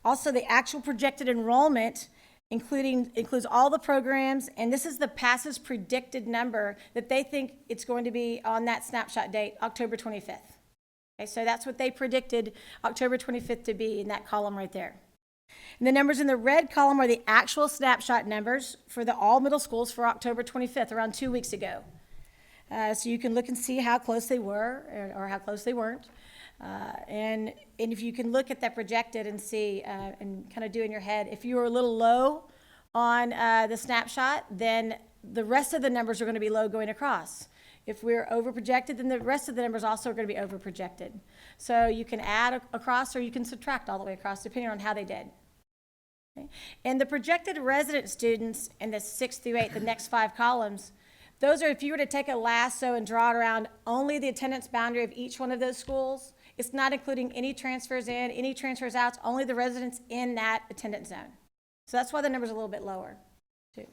Also, the actual projected enrollment includes all the programs, and this is the passes predicted number that they think it's going to be on that snapshot date, October 25th. Okay, so that's what they predicted October 25th to be in that column right there. And the numbers in the red column are the actual snapshot numbers for all middle schools for October 25th, around 2 weeks ago. So you can look and see how close they were or how close they weren't. And if you can look at that projected and see and kind of do in your head, if you were a little low on the snapshot, then the rest of the numbers are going to be low going across. If we're over projected, then the rest of the numbers also are going to be over projected. So you can add across or you can subtract all the way across depending on how they did. Okay? And the projected resident students in the 6 through 8, the next 5 columns, those are if you were to take a lasso and draw it around only the attendance boundary of each one of those schools. It's not including any transfers in, any transfers out, only the residents in that attendance zone. So that's why the number's a little bit lower, too.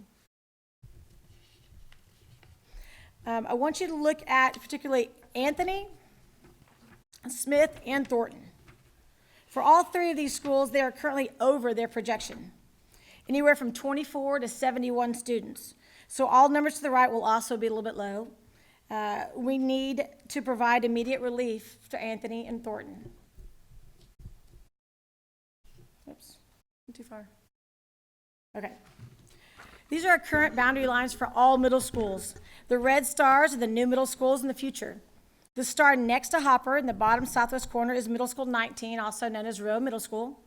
I want you to look at particularly Anthony, Smith, and Thornton. For all 3 of these schools, they are currently over their projection, anywhere from 24 to 71 students. So all numbers to the right will also be a little bit low. We need to provide immediate relief to Anthony and Thornton. Oops, too far. Okay. These are our current boundary lines for all middle schools. The red stars are the new middle schools in the future. The star next to Hopper in the bottom southwest corner is Middle School 19, also known as Rowe Middle School.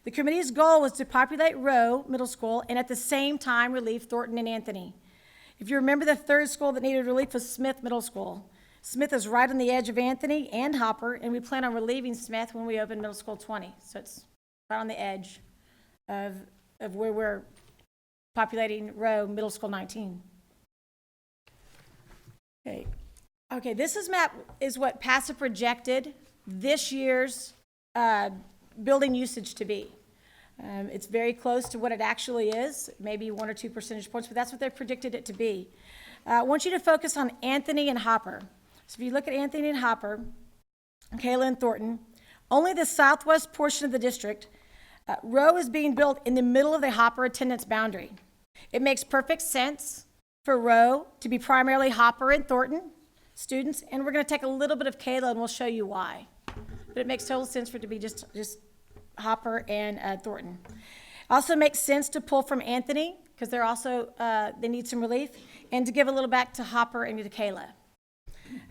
The committee's goal was to populate Rowe Middle School and at the same time relieve Thornton and Anthony. If you remember, the third school that needed relief was Smith Middle School. Smith is right on the edge of Anthony and Hopper, and we plan on relieving Smith when we open Middle School 20. So it's right on the edge of where we're populating Rowe Middle School 19. Okay, this map is what PASA projected this year's building usage to be. It's very close to what it actually is, maybe 1 or 2 percentage points, but that's what they predicted it to be. I want you to focus on Anthony and Hopper. So if you look at Anthony and Hopper, Kayla and Thornton, only the southwest portion of the district, Rowe is being built in the middle of the Hopper attendance boundary. It makes perfect sense for Rowe to be primarily Hopper and Thornton students, and we're going to take a little bit of Kayla and we'll show you why. But it makes total sense for it to be just Hopper and Thornton. Also makes sense to pull from Anthony because they're also they need some relief, and to give a little back to Hopper and to Kayla.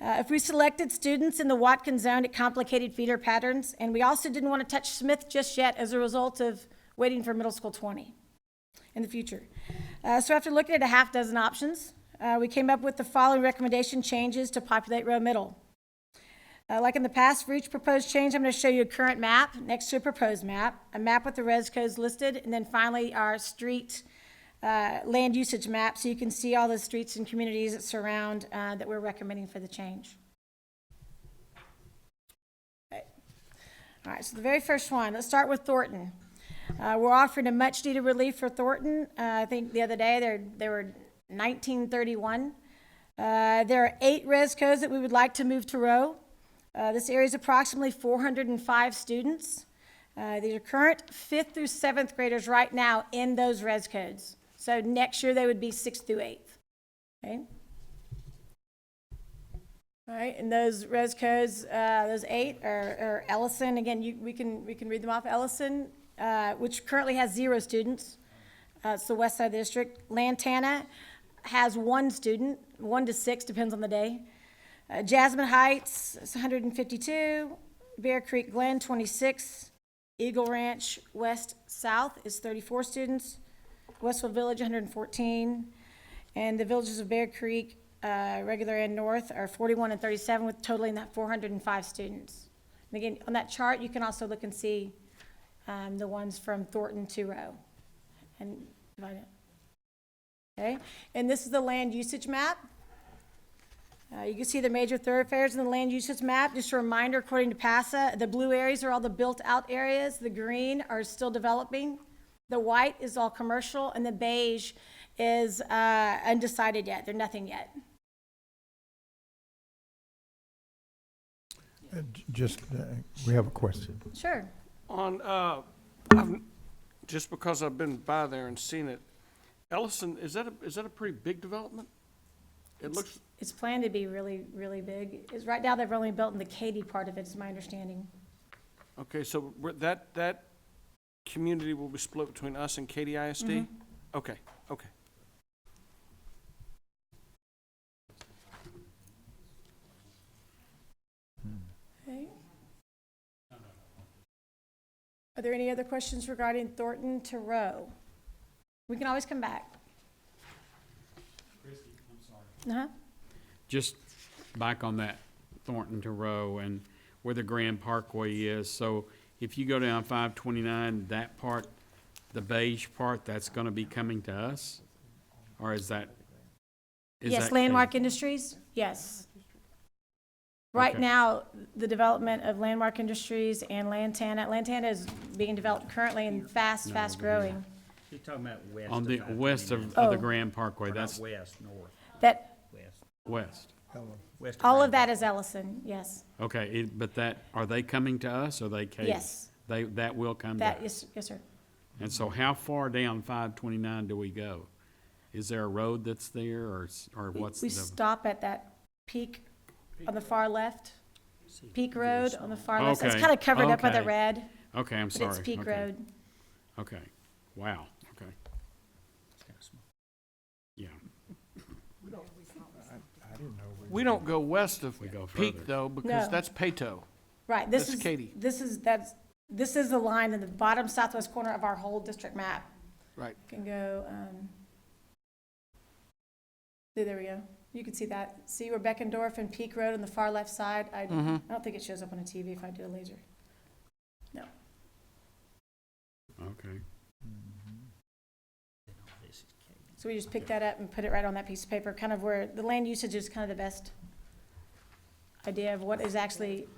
If we selected students in the Watkins zone, it complicated feeder patterns, and we also didn't want to touch Smith just yet as a result of waiting for Middle School 20 in the future. So after looking at a half dozen options, we came up with the following recommendation changes to populate Rowe Middle. Like in the past, for each proposed change, I'm going to show you a current map next to a proposed map, a map with the res codes listed, and then finally our street land usage map so you can see all the streets and communities that surround that we're recommending for the change. Okay. All right, so the very first one, let's start with Thornton. We're offering a much needed relief for Thornton. I think the other day they were 1931. There are 8 res codes that we would like to move to Rowe. This area is approximately 405 students. These are current 5th through 7th graders right now in those res codes. So next year they would be 6th through 8th. Okay. All right, and those res codes, those 8 are Ellison. Again, we can read them off. Ellison, which currently has 0 students. It's the west side of the district. Lantana has 1 student, 1 to 6, depends on the day. Jasmine Heights is 152, Bear Creek Glen 26, Eagle Ranch West South is 34 students, Westfield Village 114, and the villages of Bear Creek, regular and north, are 41 and 37 with totaling that 405 students. And again, on that chart, you can also look and see the ones from Thornton to Rowe and divide it. Okay, and this is the land usage map. You can see the major thoroughfares in the land usage map. Just a reminder, according to PASA, the blue areas are all the built-out areas. The green are still developing. The white is all commercial, and the beige is undecided yet. They're nothing yet. We have a question. Sure. On, just because I've been by there and seen it, Ellison, is that a pretty big development? It looks, It's planned to be really, really big. It's right now they've only built in the Katy part of it, is my understanding. okay, so that community will be split between us and Katy ISD? Okay, okay. Okay. Are there any other questions regarding Thornton to Rowe? We can always come back. Christie, I'm sorry. Uh-huh. Just back on that Thornton to Rowe and where the Grand Parkway is. So if you go down 529, that part, the beige part, that's going to be coming to us? Or is that? Yes, Landmark Industries, yes. Right Okay. now, the development of Landmark Industries and Lantana is being developed currently and fast growing. You're talking about west On the west of Oh. the Grand Parkway, Or not that's west, north, That, west. west. West all Grand of that is Ellison, yes. Okay, but are they coming to us or are they Katy? Yes. That will come to That us? is, yes, sir. And so how far down 529 do we go? Is there a road that's there or what's We the? stop at that peak on the far left, Peak Road on the far left. It's Okay, kind of covered up by the okay. red, Okay, I'm but sorry. it's Peak Okay, Road. Okay, wow, okay, yeah. We don't go west of We go Peak further. though, because No. that's Pato. Right, this That's is, Katy. this is the line in the bottom southwest corner of our whole district map. Right. Can go, there we go. You can see that. See where Beckendorf and Peak Road on the far left side? I don't think it shows up on a TV if I do a laser. No. Okay. So we just pick that up and put it right on that piece of paper, kind of where the land usage is kind of the best idea of what is actually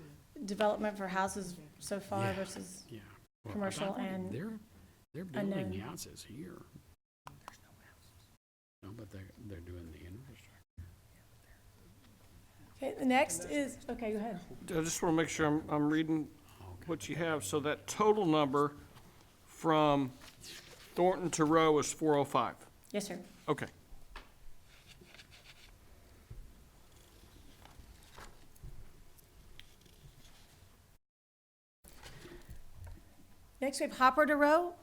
development for houses so far Yeah. versus, Yeah. Well, 'cause Commercial I and they're building unknown. houses here. No, but they're doing the infrastructure. okay, the next is, okay, go ahead. I just want to make sure I'm reading what you have. So that total number from Thornton to Rowe is 405. Yes, sir. Okay. Next, we have Hopper to Row.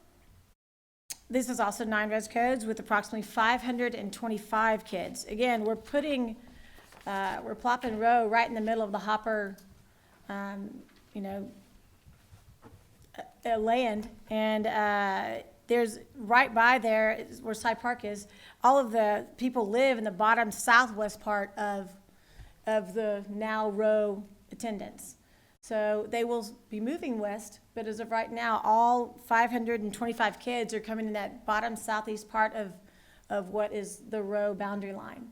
This is also 9 res codes with approximately 525 kids. Again, we're plopping Row right in the middle of the Hopper, land. And there's, right by there is where Cy Park is, all of the people live in the bottom southwest part of the now Row attendance. So they will be moving west, but as of right now, all 525 kids are coming in that bottom southeast part of what is the Row boundary line.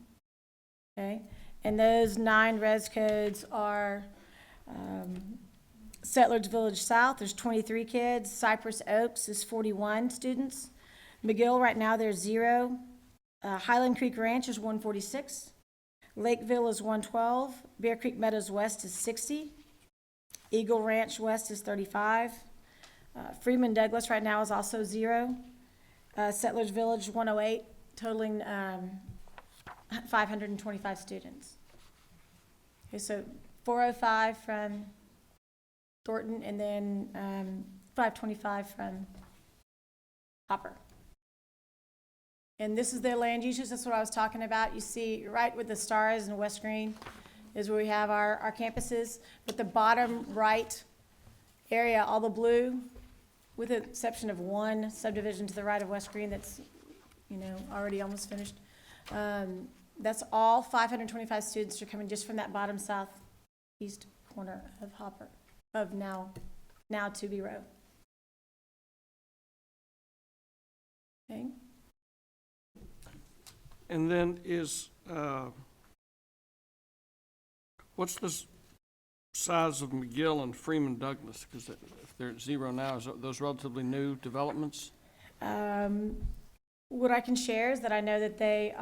Okay? And those 9 res codes are Settlers Village South, there's 23 kids. Cypress Oaks is 41 students. McGill, right now, there's 0. Highland Creek Ranch is 146. Lakeville is 112. Bear Creek Meadows West is 60. Eagle Ranch West is 35. Freeman Douglas right now is also 0. Settlers Village 108, totaling 525 students. Okay, so 405 from Thornton, and then 525 from Hopper. And this is their land usage. That's what I was talking about. You see right with the stars in West Green is where we have our campuses. But the bottom right area, all the blue, with the exception of one subdivision to the right of West Green that's, already almost finished. That's all 525 students are coming just from that bottom southeast corner of Hopper, of now to be Row. Okay. And then what's the size of McGill and Freeman Douglas? Because if they're at 0 now, is those relatively new developments? What I can share is that I know that they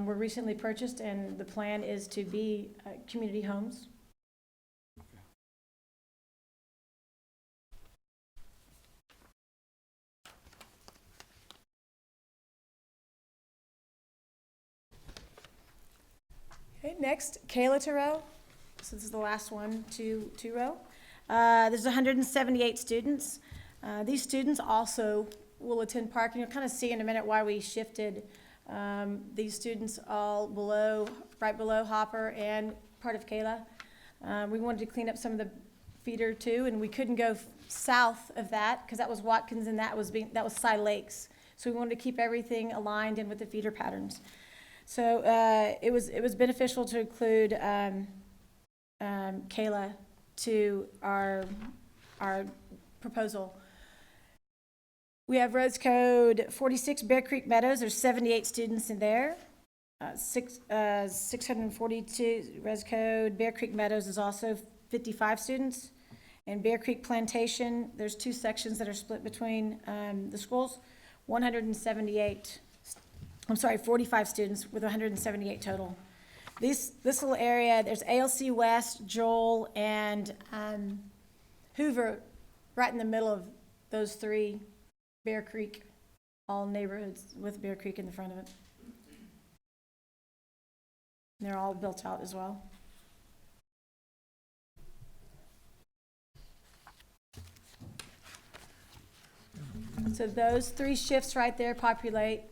were recently purchased, and the plan is to be community homes. Okay, next, Kayla to row. So this is the last one to row. There's 178 students. These students also will attend park, and you'll kind of see in a minute why we shifted these students all right below Hopper and part of Kayla. We wanted to clean up some of the feeder too, and we couldn't go south of that because that was Watkins and that was Cy Lakes. So we wanted to keep everything aligned in with the feeder patterns. So it was beneficial to include Kayla to our proposal. We have Rose Code 46 Bear Creek Meadows. There's 78 students in there. 642 Res Code Bear Creek Meadows is also 55 students. And Bear Creek Plantation, there's 2 sections that are split between the schools. 45 students with 178 total. This little area, there's ALC West, Joel, and Hoover right in the middle of those 3 Bear Creek, all neighborhoods with Bear Creek in the front of it. And they're all built out as well. So those 3 shifts right there populate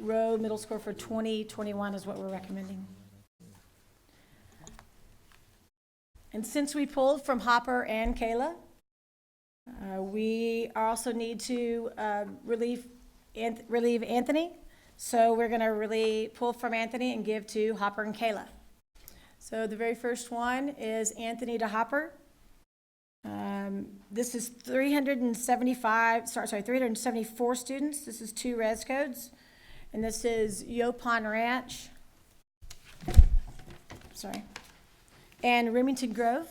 Rowe Middle School for 2021 is what we're recommending. And since we pulled from Hopper and Kayla, we also need to relieve Anthony. So we're going to pull from Anthony and give to Hopper and Kayla. So the very first one is Anthony to Hopper. This is 374 students. This is 2 res codes. And this is Yopon Ranch. And Remington Grove.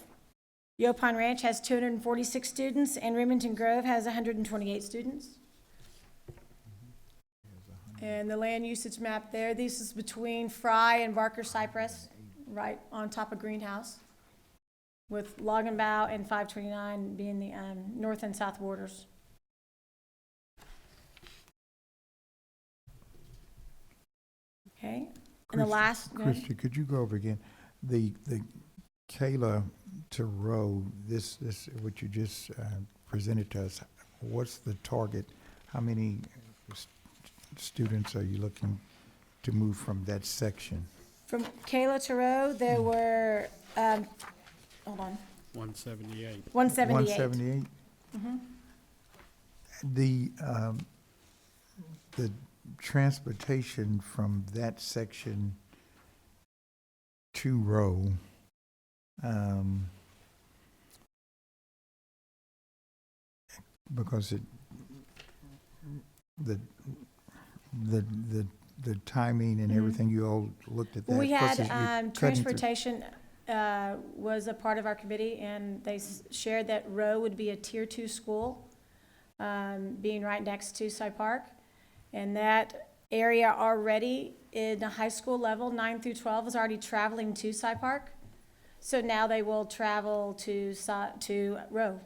Yopon Ranch has 246 students, and Remington Grove has 128 students. And the land usage map there, this is between Fry and Barker Cypress, right on top of Greenhouse, with Loggenbow and 529 being the north and south borders. Okay, and the last. Christy, could you go over again? The Kayla to Rowe, this what you just presented to us, what's the target? How many students are you looking to move from that section? From Kayla to Rowe, there were, hold on. 178. 178. 178? Mhm. The transportation from that section to Rowe, because the timing and everything, you all looked at that. We had versus you're cutting through- transportation was a part of our committee, and they shared that Rowe would be a tier 2 school, being right next to Cy Park. And that area already in the high school level, 9 through 12, is already traveling to Cy Park. So now they will travel to Rowe.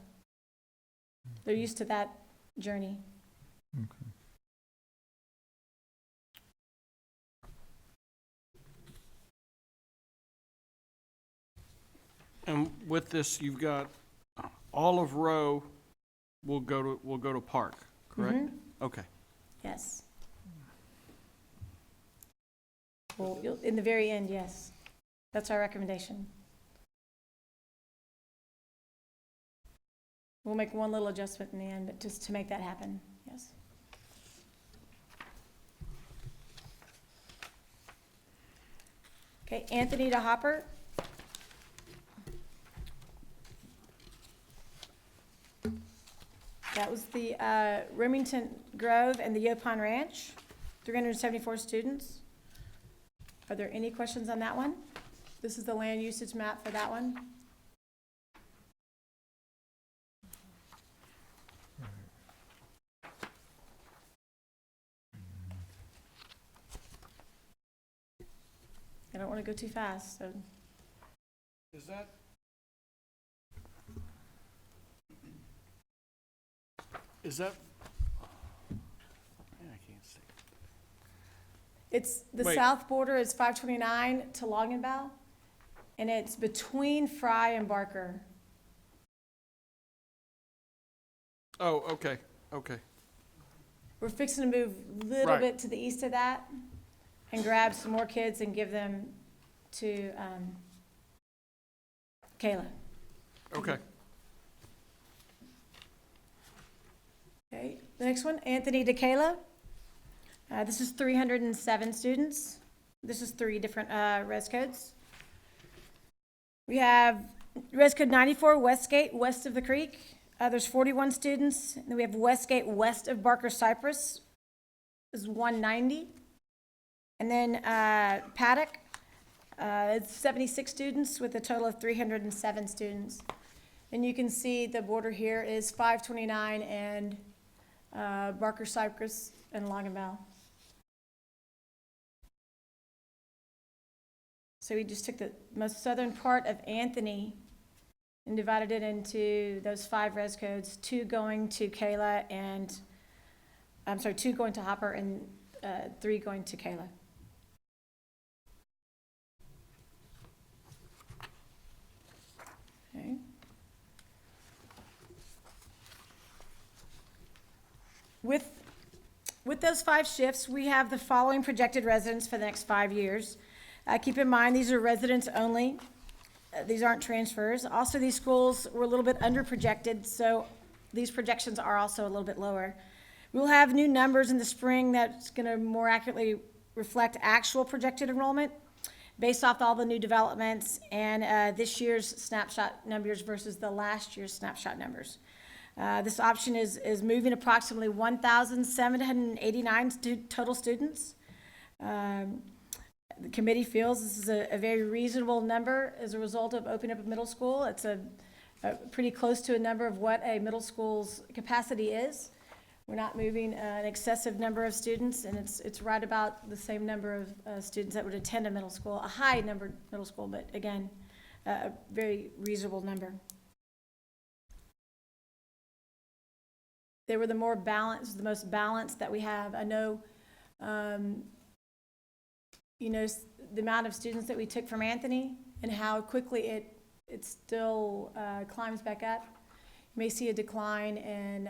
They're used to that journey. Okay. And with this, you've got all of Rowe will go to Park, correct? Mhm. Okay. Yes. Well, in the very end, yes. That's our recommendation. We'll make one little adjustment in the end, but just to make that happen, yes. Okay, Anthony to Hopper. That was the Remington Grove and the Yopon Ranch, 374 students. Are there any questions on that one? This is the land usage map for that one. I don't want to go too fast, so. Is that? I can't see. It's, the Wait. south border is 529 to Longenbao, and it's between Fry and Barker. Oh, okay, okay. We're fixing to move a little Right. bit to the east of that and grab some more kids and give them to Kayla. Okay. Okay, the next one, Anthony to Kayla. This is 307 students. This is 3 different res codes. We have res code 94, Westgate, west of the creek. There's 41 students. And then we have Westgate, west of Barker Cypress, is 190. And then Paddock, it's 76 students with a total of 307 students. And you can see the border here is 529 and Barker Cypress and Longenbao. So we just took the most southern part of Anthony and divided it into those 5 res codes, 2 going to Kayla and, 2 going to Hopper and 3 going to Kayla. Okay. With those 5 shifts, we have the following projected residents for the next 5 years. Keep in mind, these are residents only. These aren't transfers. Also, these schools were a little bit under projected, so these projections are also a little bit lower. We'll have new numbers in the spring that's going to more accurately reflect actual projected enrollment based off all the new developments and this year's snapshot numbers versus the last year's snapshot numbers. This option is moving approximately 1,789 total students. The committee feels this is a very reasonable number as a result of opening up a middle school. It's a pretty close to a number of what a middle school's capacity is. We're not moving an excessive number of students, and it's right about the same number of students that would attend a middle school, a high number middle school, but again, a very reasonable number. They were the most balanced that we have. I know, the amount of students that we took from Anthony and how quickly it still climbs back up. You may see a decline in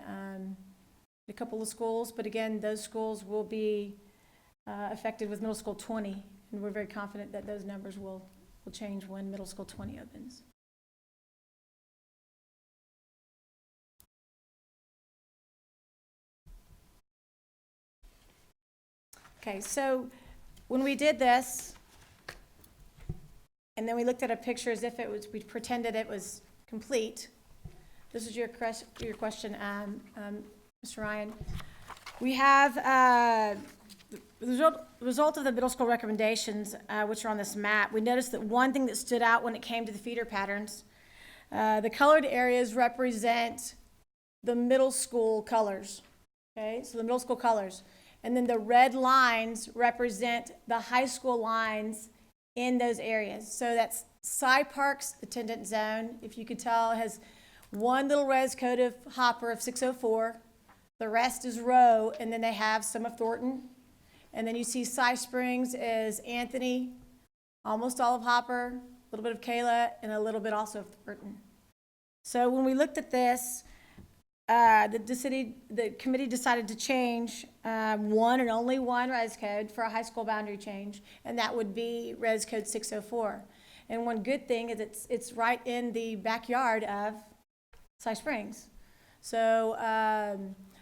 a couple of schools, but again, those schools will be affected with middle school 20, and we're very confident that those numbers will change when middle school 20 opens. Okay, so when we did this, and then we looked at a picture as if we pretended it was complete. This is your question, Mr. Ryan. We have the result of the middle school recommendations, which are on this map. We noticed that one thing that stood out when it came to the feeder patterns, the colored areas represent the middle school colors. Okay, so the middle school colors. And then the red lines represent the high school lines in those areas. So that's Cy Park's attendance zone. If you could tell, it has one little res code of Hopper of 604. The rest is Rowe, and then they have some of Thornton. And then you see Cy Springs is Anthony, almost all of Hopper, a little bit of Kayla, and a little bit also of Thornton. So when we looked at this, the committee decided to change one and only one res code for a high school boundary change, and that would be res code 604. And one good thing is it's right in the backyard of Cy Springs. So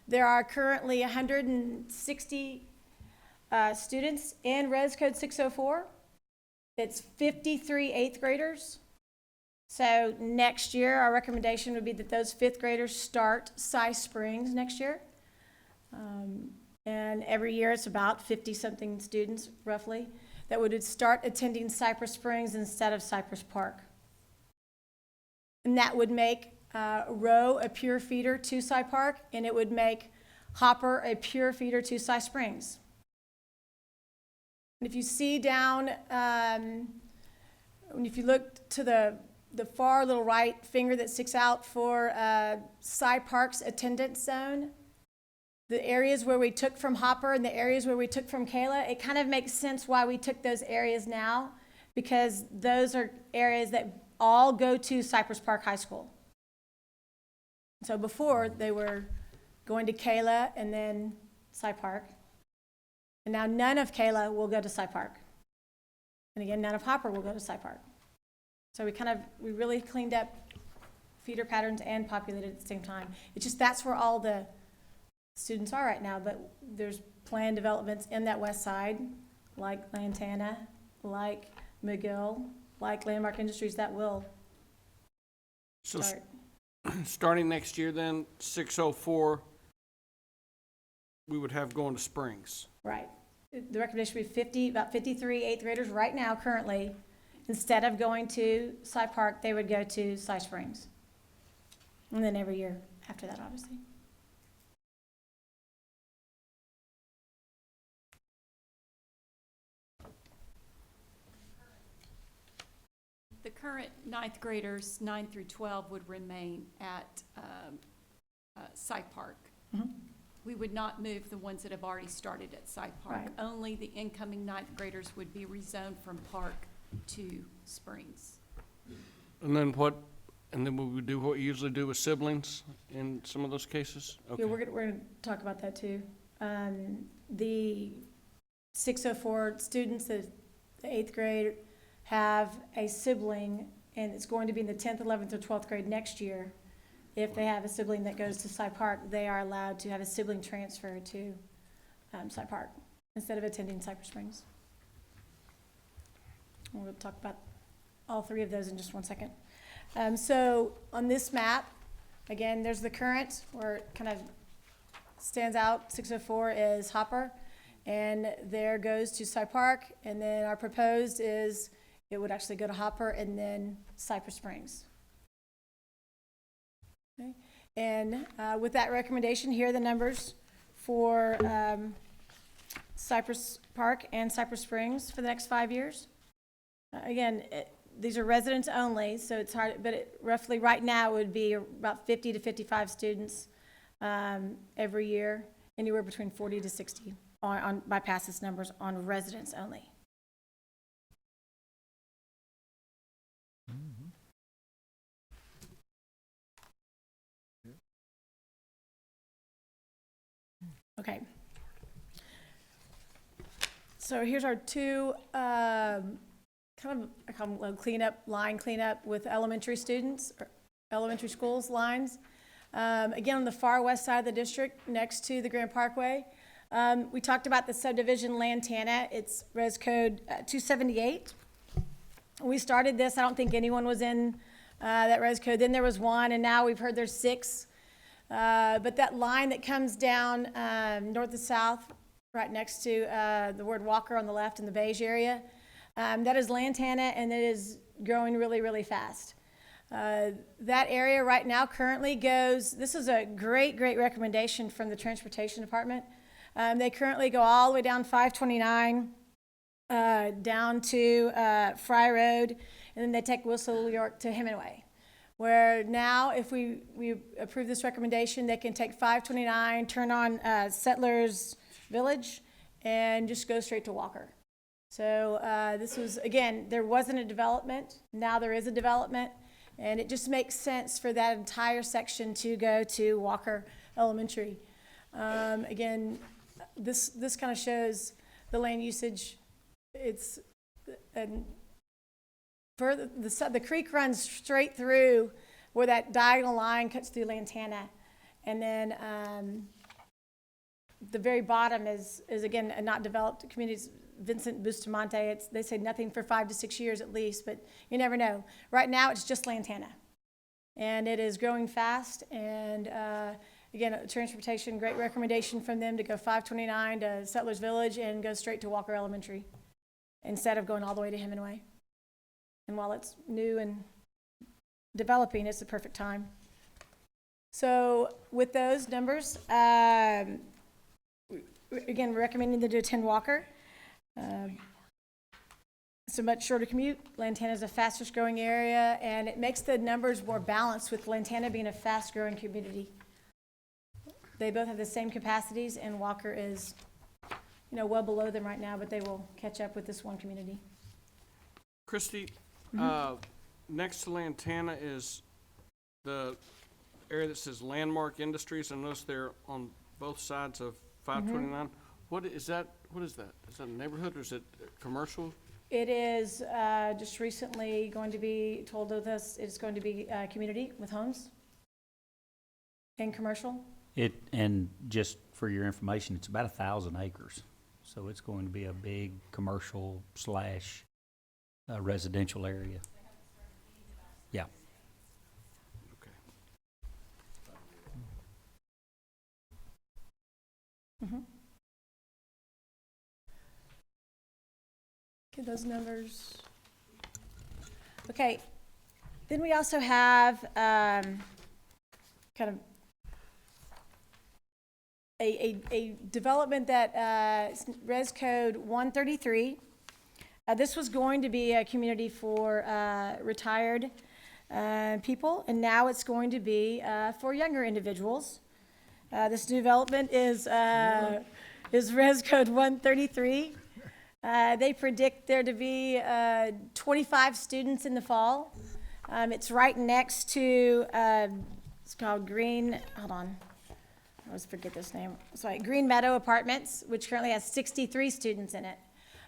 there are currently 160 students in res code 604. It's 53 8th graders. So next year, our recommendation would be that those 5th graders start Cy Springs next year. And every year, it's about 50-something students, roughly, that would start attending Cypress Springs instead of Cypress Park. And that would make Rowe a pure feeder to Cy Park, and it would make Hopper a pure feeder to Cy Springs. And if you see down, if you look to the far little right finger that sticks out for Cy Park's attendance zone, the areas where we took from Hopper and the areas where we took from Kayla, it kind of makes sense why we took those areas now, because those are areas that all go to Cypress Park High School. So before, they were going to Kayla and then Cy Park. And now none of Kayla will go to Cy Park. And again, none of Hopper will go to Cy Park. So we really cleaned up feeder patterns and populated at the same time. It's just that's where all the students are right now, but there's planned developments in that west side, like Lantana, like McGill, like Landmark Industries that will start. Starting next year then, 604, we would have going to Springs. Right. The recommendation would be about 53 eighth graders right now currently. Instead of going to Cy Park, they would go to Cy Springs. And then every year after that, obviously. The current ninth graders, 9 through 12, would remain at Cy Park. Mhm. We would not move the ones that have already started at Cy Park. Right. Only the incoming ninth graders would be rezoned from Park to Springs. And then we would do what we usually do with siblings in some of those cases? Okay. Yeah, we're gonna talk about that too. The 604 students, the eighth grade, have a sibling, and it's going to be in the 10th, 11th, or 12th grade next year. If they have a sibling that goes to Cy Park, they are allowed to have a sibling transfer to Cy Park instead of attending Cypress Springs. We'll talk about all three of those in just one second. So on this map, again, there's the current where it kind of stands out. 604 is Hopper, and there goes to Cy Park, and then our proposed is it would actually go to Hopper and then Cypress Springs. Okay. And with that recommendation, here are the numbers for Cypress Park and Cypress Springs for the next 5 years. Again, these are residents only, so it's hard, but roughly right now it would be about 50 to 55 students every year, anywhere between 40 to 60 on bypasses numbers on residents only. Okay. So here's our two I call them line cleanup with elementary students, or elementary schools lines. Again, on the far west side of the district, next to the Grand Parkway. We talked about the subdivision Lantana. It's res code 278. We started this, I don't think anyone was in that res code. Then there was one, and now we've heard there's 6. But that line that comes down north to south, right next to the word Walker on the left in the beige area, that is Lantana, and it is growing really, really fast. That area right now currently goes, this is a great, great recommendation from the Transportation Department. They currently go all the way down 529, down to Fry Road, and then they take Whistle York to Hemingway. Where now, if we approve this recommendation, they can take 529, turn on Settlers Village, and just go straight to Walker. So this was, again, there wasn't a development. Now there is a development, and it just makes sense for that entire section to go to Walker Elementary. Again, this kind of shows the land usage. It's the creek runs straight through where that diagonal line cuts through Lantana, and then the very bottom is again a not developed communities. Vincent Bustamante, they say nothing for 5 to 6 years at least, but you never know. Right now it's just Lantana, and it is growing fast. And again, transportation, great recommendation from them to go 529 to Settlers Village and go straight to Walker Elementary instead of going all the way to Hemingway. And while it's new and developing, it's the perfect time. So with those numbers, again, we're recommending them to attend Walker. It's a much shorter commute. Lantana is the fastest growing area, and it makes the numbers more balanced with Lantana being a fast growing community. They both have the same capacities, and Walker is, well below them right now, but they will catch up with this one community. Christy, next to Lantana is the area that says Landmark Industries. I noticed they're on both sides of 529. What is that? Is that a neighborhood or is it commercial? It is just recently going to be told of us, it's going to be a community with homes and commercial. And just for your information, it's about 1,000 acres. So it's going to be a big commercial slash residential area. Yeah. Okay. Okay, those numbers. Okay, then we also have kind of a development that Res Code 133. This was going to be a community for retired people, and now it's going to be for younger individuals. This development is Res Code 133. They predict there to be 25 students in the fall. It's right next to, it's called hold on, I always forget this name. Sorry, Green Meadow Apartments, which currently has 63 students in it.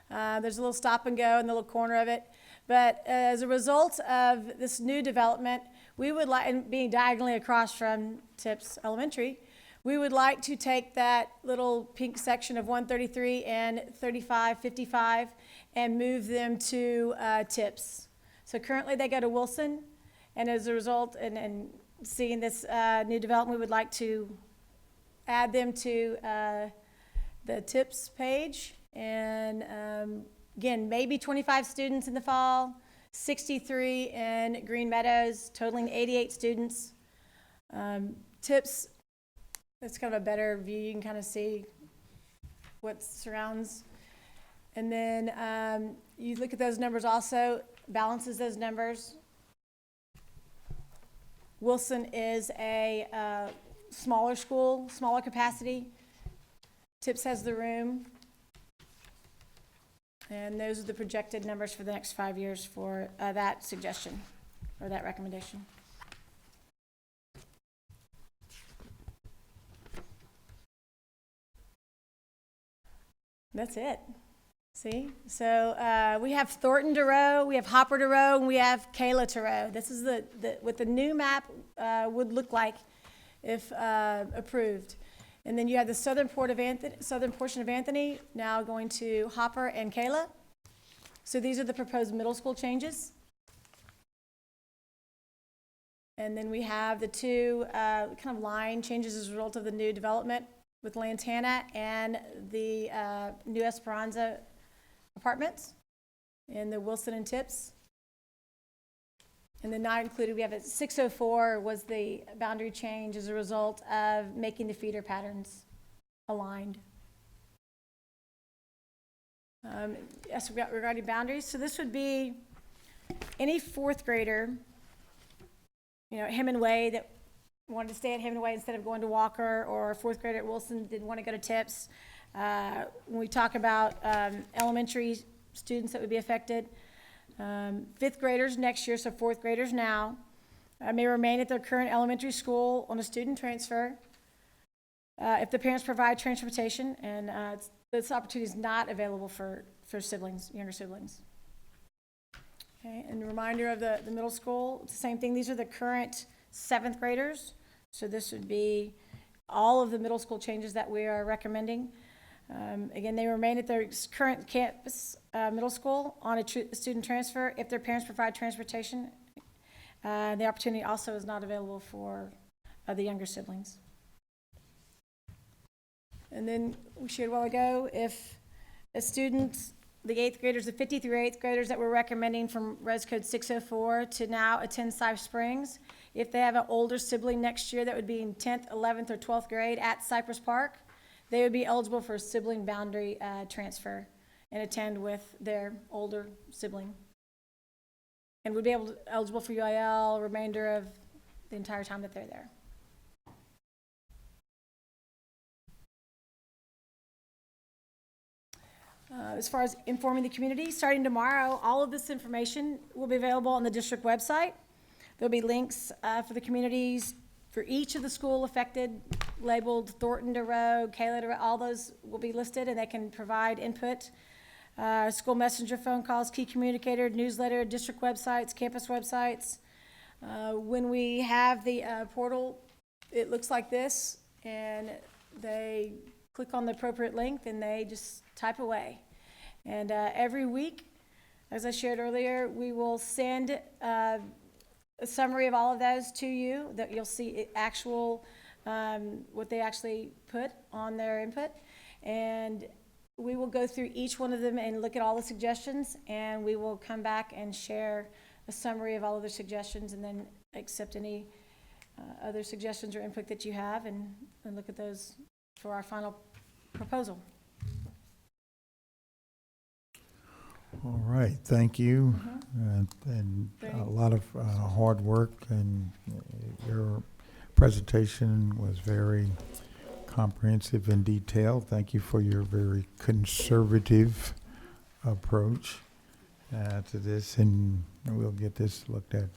There's a little stop and go in the little corner of it. But as a result of this new development, we would like, and being diagonally across from Tips Elementary, we would like to take that little pink section of 133 and 3555 and move them to Tips. So currently they go to Wilson, and as a result, and seeing this new development, we would like to add them to the Tips page. And again, maybe 25 students in the fall, 63 in Green Meadows, totaling 88 students. Tips, that's kind of a better view. You can kind of see what surrounds. And then you look at those numbers also, balances those numbers. Wilson is a smaller school, smaller capacity. Tips has the room. And those are the projected numbers for the next 5 years for that suggestion or that recommendation. That's it. See? So we have Thornton to row, we have Hopper to row, and we have Kayla to row. This is what the new map would look like if approved. And then you have the southern portion of Anthony, now going to Hopper and Kayla. So these are the proposed middle school changes. And then we have the two kind of line changes as a result of the new development with Lantana and the new Esperanza apartments and the Wilson and Tips. And then not included, we have at 604 was the boundary change as a result of making the feeder patterns aligned. Yes, regarding boundaries, so this would be any fourth grader, Hemingway that wanted to stay at Hemingway instead of going to Walker, or a fourth grader at Wilson didn't want to go to Tips. When we talk about elementary students that would be affected, fifth graders next year, so fourth graders now, may remain at their current elementary school on a student transfer if the parents provide transportation, and this opportunity is not available for siblings, younger siblings. Okay, and a reminder of the middle school, it's the same thing. These are the current seventh graders, so this would be all of the middle school changes that we are recommending. Again, they remain at their current campus middle school on a student transfer if their parents provide transportation. The opportunity also is not available for the younger siblings. And then we shared a while ago, if a student, the eighth graders, the 50 through eighth graders that we're recommending from Res Code 604 to now attend Cypress Springs, if they have an older sibling next year that would be in 10th, 11th, or 12th grade at Cypress Park, they would be eligible for a sibling boundary transfer and attend with their older sibling. And would be eligible for UIL remainder of the entire time that they're there. As far as informing the community, starting tomorrow, all of this information will be available on the district website. There'll be links for the communities for each of the school affected, labeled Thornton to Road, Kayla to Road, all those will be listed, and they can provide input. School messenger phone calls, key communicator, newsletter, district websites, campus websites. When we have the portal, it looks like this, and they click on the appropriate link and they just type away. And every week, as I shared earlier, we will send a summary of all of those to you, that you'll see actual, what they actually put on their input. And we will go through each one of them and look at all the suggestions, and we will come back and share a summary of all of the suggestions, and then accept any other suggestions or input that you have, and look at those for our final proposal. All right, thank you. And a lot of hard work, and your presentation was very comprehensive and detailed. Thank you for your very conservative approach to this, and we'll get this looked at.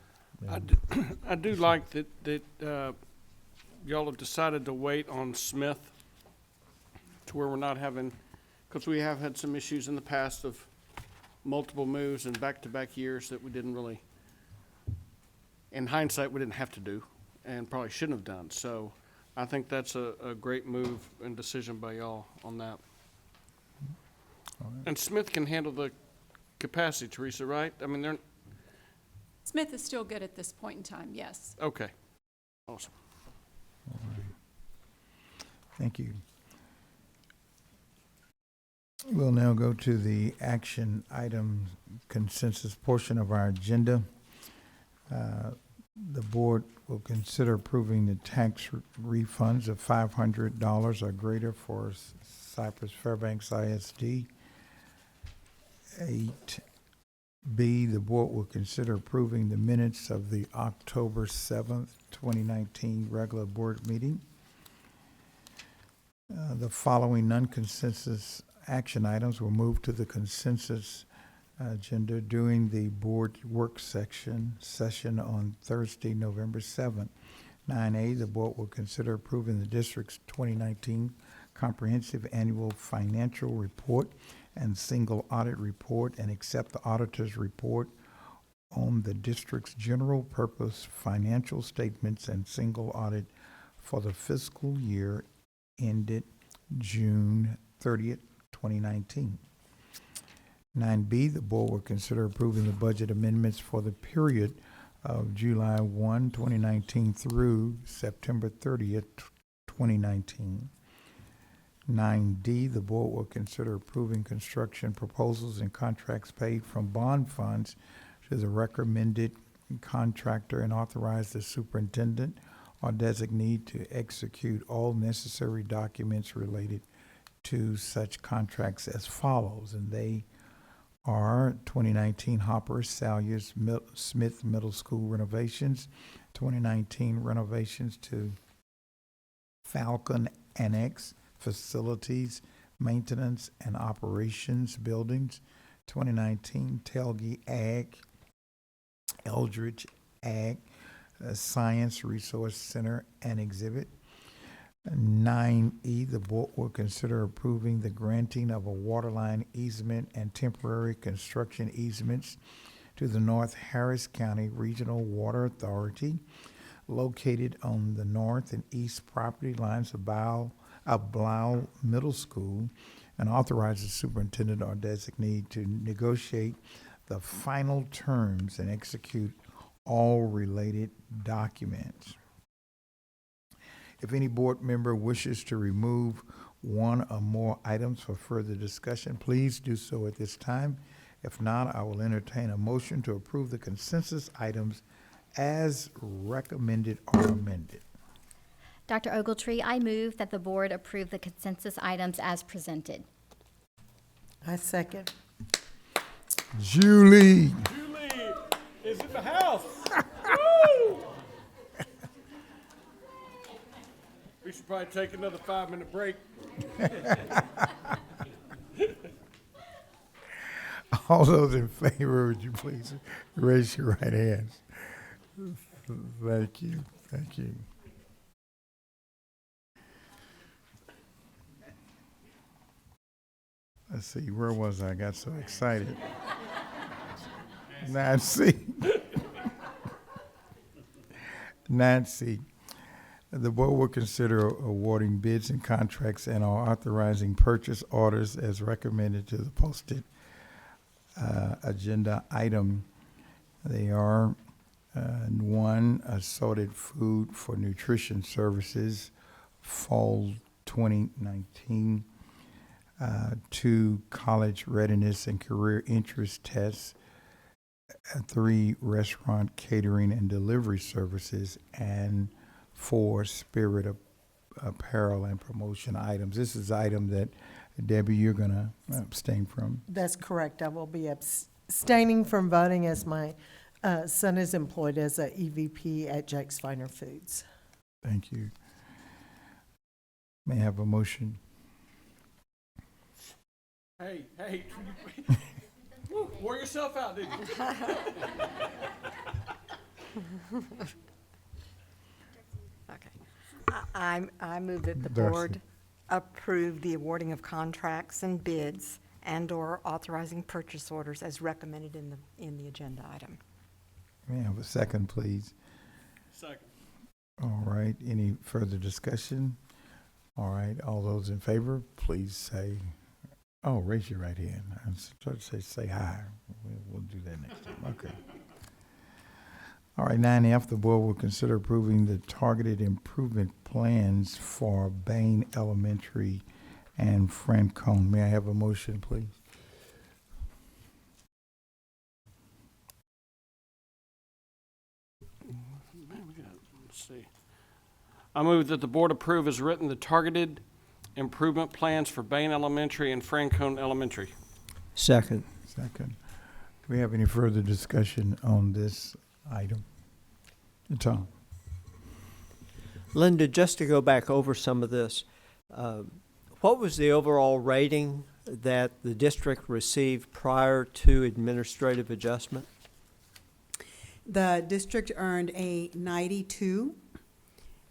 I do like that y'all have decided to wait on Smith to where we're not having, because we have had some issues in the past of multiple moves and back-to-back years that we didn't really, in hindsight, we didn't have to do and probably shouldn't have done. So I think that's a great move and decision by y'all on that. And Smith can handle the capacity, Teresa, right? I mean, they're... Smith is still good at this point in time, yes. Okay. Awesome. All right. Thank you. We'll now go to the action item consensus portion of our agenda. The board will consider approving the tax refunds of $500 or greater for Cypress-Fairbanks ISD. 8B, the board will consider approving the minutes of the October 7th, 2019 regular board meeting. The following non-consensus action items will move to the consensus agenda during the board work session on Thursday, November 7th. 9A, the board will consider approving the district's 2019 comprehensive annual financial report and single audit report, and accept the auditor's report on the district's general purpose financial statements and single audit for the fiscal year ended June 30th, 2019. 9B, the board will consider approving the budget amendments for the period of July 1, 2019 through September 30th, 2019. 9D, the board will consider approving construction proposals and contracts paid from bond funds to the recommended contractor, and authorize the superintendent or designee to execute all necessary documents related to such contracts as follows. And they are 2019 Hopper Salyers Smith Middle School renovations, 2019 renovations to Falcon Annex facilities, maintenance and operations buildings, 2019 Telge Ag, Eldridge Ag, Science Resource Center and Exhibit. 9E, the board will consider approving the granting of a waterline easement and temporary construction easements to the North Harris County Regional Water Authority, located on the north and east property lines of Blau Middle School, and authorize the superintendent or designee to negotiate the final terms and execute all related documents. If any board member wishes to remove one or more items for further discussion, please do so at this time. If not, I will entertain a motion to approve the consensus items as recommended or amended. Dr. Ogletree, I move that the board approve the consensus items as presented. I second. Julie. Julie is in the house. Woo! We should probably take another 5-minute break. All those in favor, would you please raise your right hands? Thank you. Thank you. Let's see, where was I? I got so excited. 9C. 9C. The board will consider awarding bids and contracts and or authorizing purchase orders as recommended to the posted agenda item. They are, one, assorted food for nutrition services, fall 2019. Two, college readiness and career interest tests. Three, restaurant catering and delivery services. And four, spirit of apparel and promotion items. This is item that, Debbie, you're going to abstain from. That's correct. I will be abstaining from voting as my son is employed as a EVP at Jake's Finer Foods. Thank you. May I have a motion? Hey, wore yourself out, didn't you? Okay. I move that the Darcy. board approve the awarding of contracts and bids and/or authorizing purchase orders as recommended in the agenda item. May I have a second, please? Second. All right, any further discussion? All right, all those in favor, please say, oh, raise your right hand. I was trying to say hi. We'll do that next time, okay. All right, 9F, the board will consider approving the targeted improvement plans for Bain Elementary and Francone. May I have a motion, please? Let's see. I move that the board approve as written the targeted improvement plans for Bain Elementary and Francone Elementary. Second. Second. Do we have any further discussion on this item? Tom? Linda, just to go back over some of this, what was the overall rating that the district received prior to administrative adjustment? The district earned a 92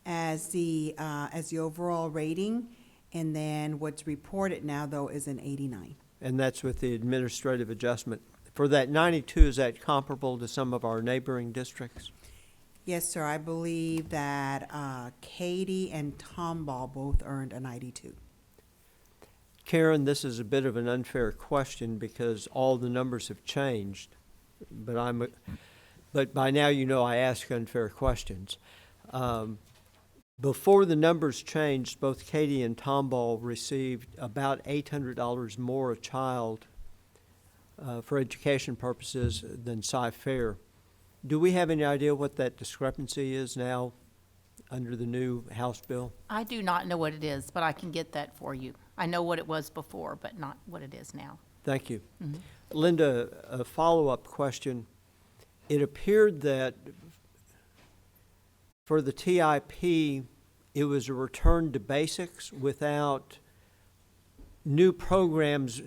as the overall rating, and then what's reported now, though, is an 89. And that's with the administrative adjustment. For that 92, is that comparable to some of our neighboring districts? Yes, sir. I believe that Katy and Tomball both earned a 92. Karen, this is a bit of an unfair question because all the numbers have changed, but by now you know I ask unfair questions. Before the numbers changed, both Katy and Tomball received about $800 more a child for education purposes than Cy-Fair. Do we have any idea what that discrepancy is now under the new House bill? I do not know what it is, but I can get that for you. I know what it was before, but not what it is now. Thank you. Linda, a follow-up question. It appeared that for the TIP, it was a return to basics without new programs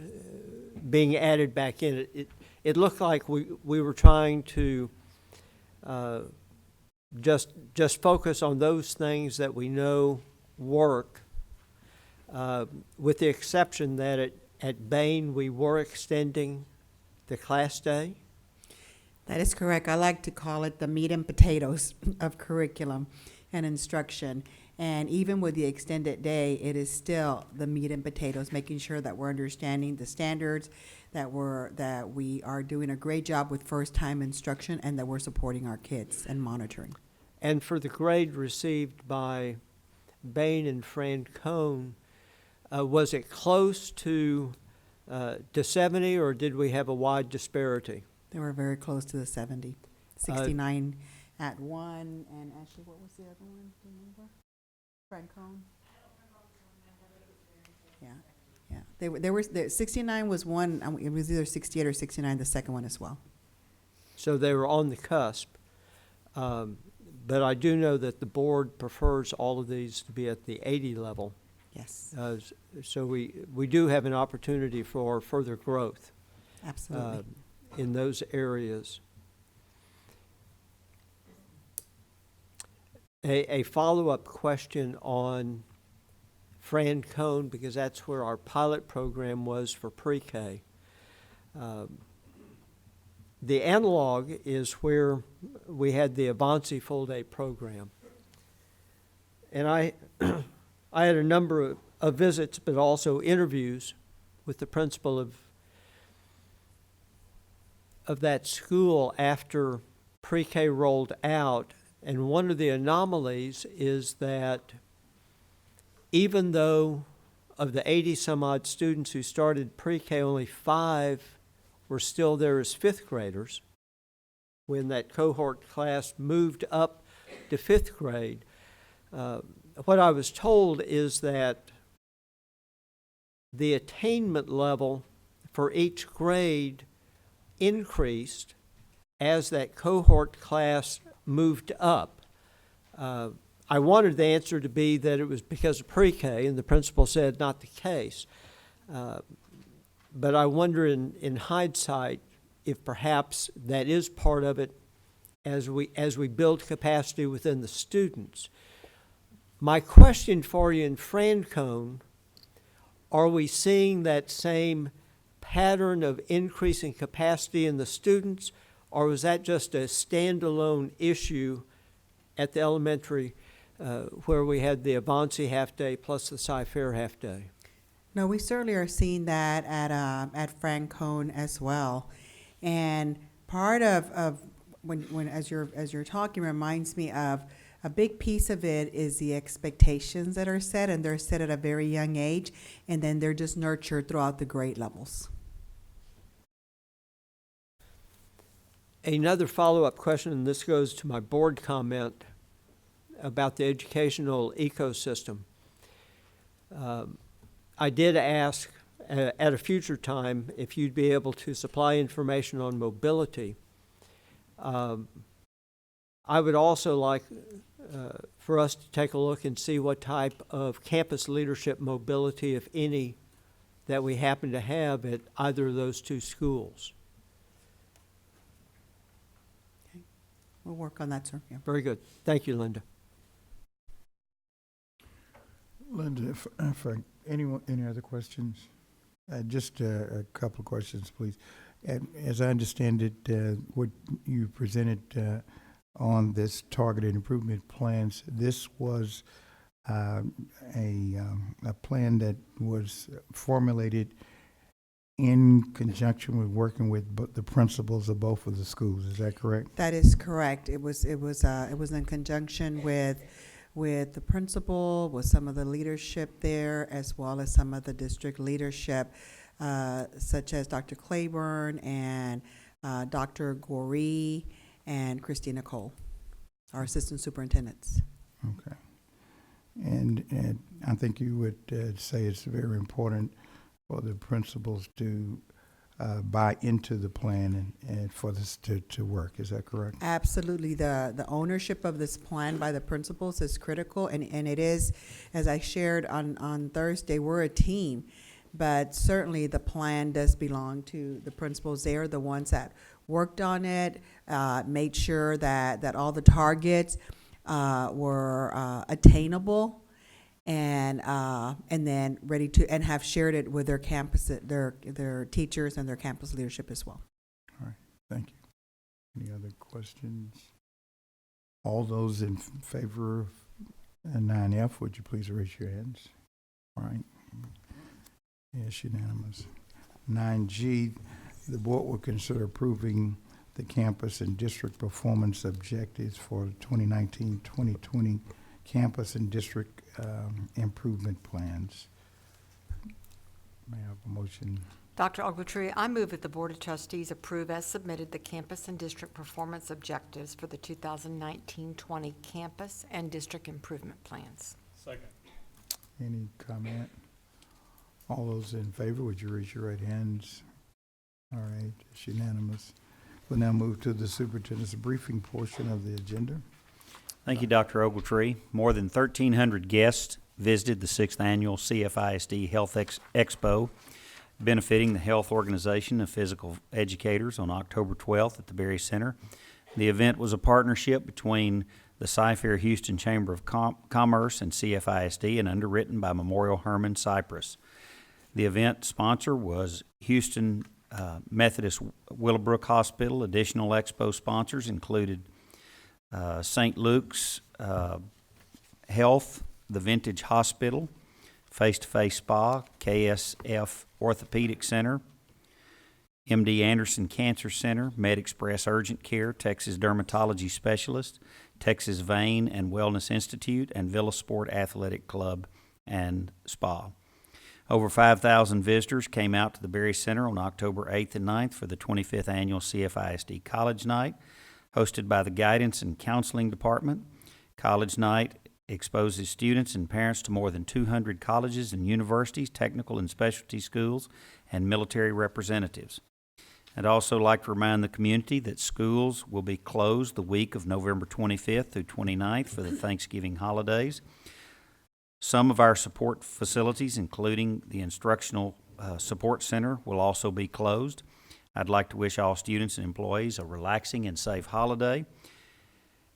being added back in. It looked like we were trying to just focus on those things that we know work, with the exception that at Bain we were extending the class day. That is correct. I like to call it the meat and potatoes of curriculum and instruction. And even with the extended day, it is still the meat and potatoes, making sure that we're understanding the standards, that we are doing a great job with first-time instruction, and that we're supporting our kids and monitoring. And for the grade received by Bain and Francone, was it close to 70, or did we have a wide disparity? They were very close to the 70. 69 at one, and Ashley, what was the other one? Do you remember? Francone? Yeah. They were 69 was one, it was either 68 or 69, the second one as well. So they were on the cusp. But I do know that the board prefers all of these to be at the 80 level. Yes. So we do have an opportunity for further growth. Absolutely. in those areas. A follow-up question on Franconia, because that's where our pilot program was for pre-K. The analog is where we had the Avanci full-day program. And I had a number of visits, but also interviews with the principal of that school after pre-K rolled out. And one of the anomalies is that even though of the 80-some-odd students who started pre-K, only 5 were still there as 5th graders, when that cohort class moved up to 5th grade. What I was told is that the attainment level for each grade increased as that cohort class moved up. I wanted the answer to be that it was because of pre-K, and the principal said not the case. But I wonder in hindsight if perhaps that is part of it as we build capacity within the students. My question for you in Franconia, are we seeing that same pattern of increasing capacity in the students, or was that just a standalone issue at the elementary where we had the Avanci half-day plus the Cy-Fair half-day? No, we certainly are seeing that at Franconia as well. And part of when as you're talking reminds me of a big piece of it is the expectations that are set, and they're set at a very young age, and then they're just nurtured throughout the grade levels. Another follow-up question, and this goes to my board comment about the educational ecosystem. I did ask at a future time if you'd be able to supply information on mobility. I would also like for us to take a look and see what type of campus leadership mobility, if any, that we happen to have at either of those two schools. Okay. We'll work on that, sir. Yeah. Very good. Thank you, Linda. Linda, if any other questions? Just a couple of questions, please. As I understand it, what you presented on this targeted improvement plans, this was a plan that was formulated in conjunction with working with the principals of both of the schools. Is that correct? That is correct. It was in conjunction with the principal, with some of the leadership there, as well as some of the district leadership, such as Dr. Claiborne and Dr. Goree and Christina Cole, our assistant superintendents. Okay. And I think you would say it's very important for the principals to buy into the plan and for this to work. Is that correct? Absolutely. The ownership of this plan by the principals is critical, and it is, as I shared on Thursday, we're a team, but certainly the plan does belong to the principals. They are the ones that worked on it, made sure that all the targets were attainable, and then ready to, and have shared it with their campus, their teachers and their campus leadership as well. All right, thank you. Any other questions? All those in favor of 9F, would you please raise your hands? All right. Yes, unanimous. 9G, the board will consider approving the campus and district performance objectives for 2019-2020 campus and district improvement plans. May I have a motion? Dr. Ogletree, I move that the Board of Trustees approve as submitted the campus and district performance objectives for the 2019-20 campus and district improvement plans. Second. Any comment? All those in favor, would you raise your right hands? All right, it's unanimous. We'll now move to the superintendent's briefing portion of the agenda. Thank you, Dr. Ogletree. More than 1,300 guests visited the 6th Annual CFISD Health Expo benefiting the Health Organization of Physical Educators on October 12th at the Berry Center. The event was a partnership between the Cy-Fair Houston Chamber of Commerce and CFISD and underwritten by Memorial Hermann Cypress. The event sponsor was Houston Methodist Willowbrook Hospital. Additional expo sponsors included St. Luke's Health, the Vintage Hospital, Face to Face Spa, KSF Orthopedic Center, MD Anderson Cancer Center, MedExpress Urgent Care, Texas Dermatology Specialist, Texas Vein and Wellness Institute, and Villa Sport Athletic Club and Spa. Over 5,000 visitors came out to the Berry Center on October 8th and 9th for the 25th Annual CFISD College Night, hosted by the Guidance and Counseling Department. College Night exposes students and parents to more than 200 colleges and universities, technical and specialty schools, and military representatives. I'd also like to remind the community that schools will be closed the week of November 25th through 29th for the Thanksgiving holidays. Some of our support facilities, including the Instructional Support Center, will also be closed. I'd like to wish all students and employees a relaxing and safe holiday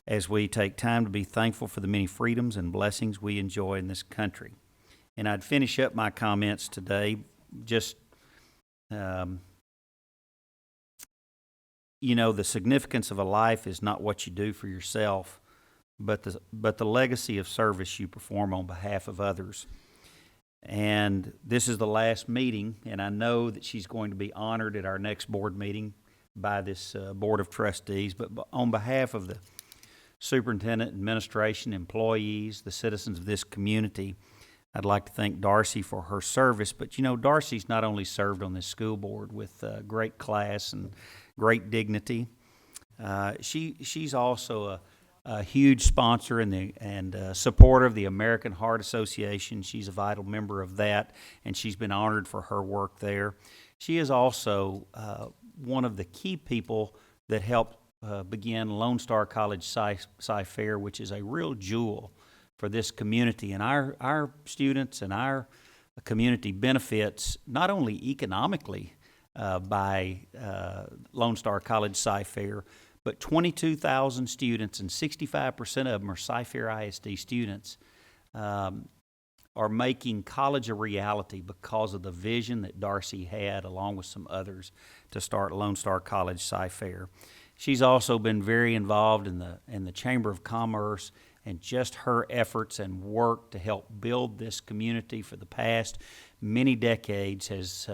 as we take time to be thankful for the many freedoms and blessings we enjoy in this country. And I'd finish up my comments today just, the significance of a life is not what you do for yourself, but the legacy of service you perform on behalf of others. And this is the last meeting, and I know that she's going to be honored at our next board meeting by this Board of Trustees, but on behalf of the superintendent, administration, employees, the citizens of this community, I'd like to thank Darcy for her service. But Darcy's not only served on this school board with great class and great dignity, she's also a huge sponsor and supporter of the American Heart Association. She's a vital member of that, and she's been honored for her work there. She is also one of the key people that helped begin Lone Star College Cy-Fair, which is a real jewel for this community. And our students and our community benefits not only economically by Lone Star College Cy-Fair, but 22,000 students, and 65% of them are Cy-Fair ISD students, are making college a reality because of the vision that Darcy had, along with some others, to start Lone Star College Cy-Fair. She's also been very involved in the Chamber of Commerce, and just her efforts and work to help build this community for the past many decades has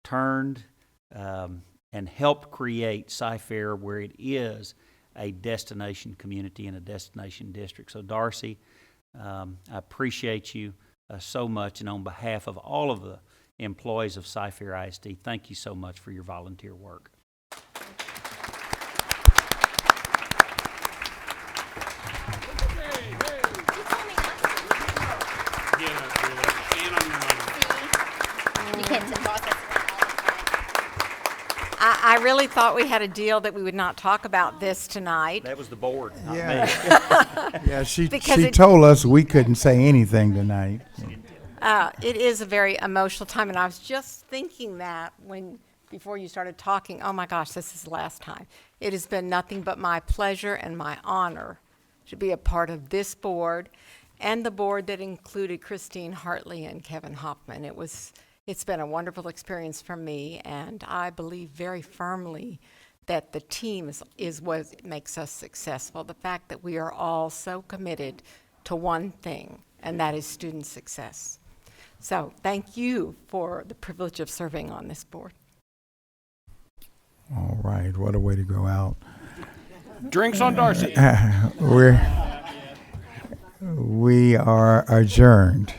turned and helped create Cy-Fair where it is a destination community and a destination district. So Darcy, I appreciate you so much, and on behalf of all of the employees of Cy-Fair ISD, thank you so much for your volunteer work. I really thought we had a deal that we would not talk about this tonight. That was the board, not me. Yeah, she Because told us we couldn't say anything tonight. It is a very emotional time, and I was just thinking that before you started talking, oh my gosh, this is the last time. It has been nothing but my pleasure and my honor to be a part of this board and the board that included Christine Hartley and Kevin Hoffman. It's been a wonderful experience for me, and I believe very firmly that the team is what makes us successful. The fact that we are all so committed to one thing, and that is student success. So thank you for the privilege of serving on this board. All right, what a way to go out. Drinks on Darcy. We are adjourned.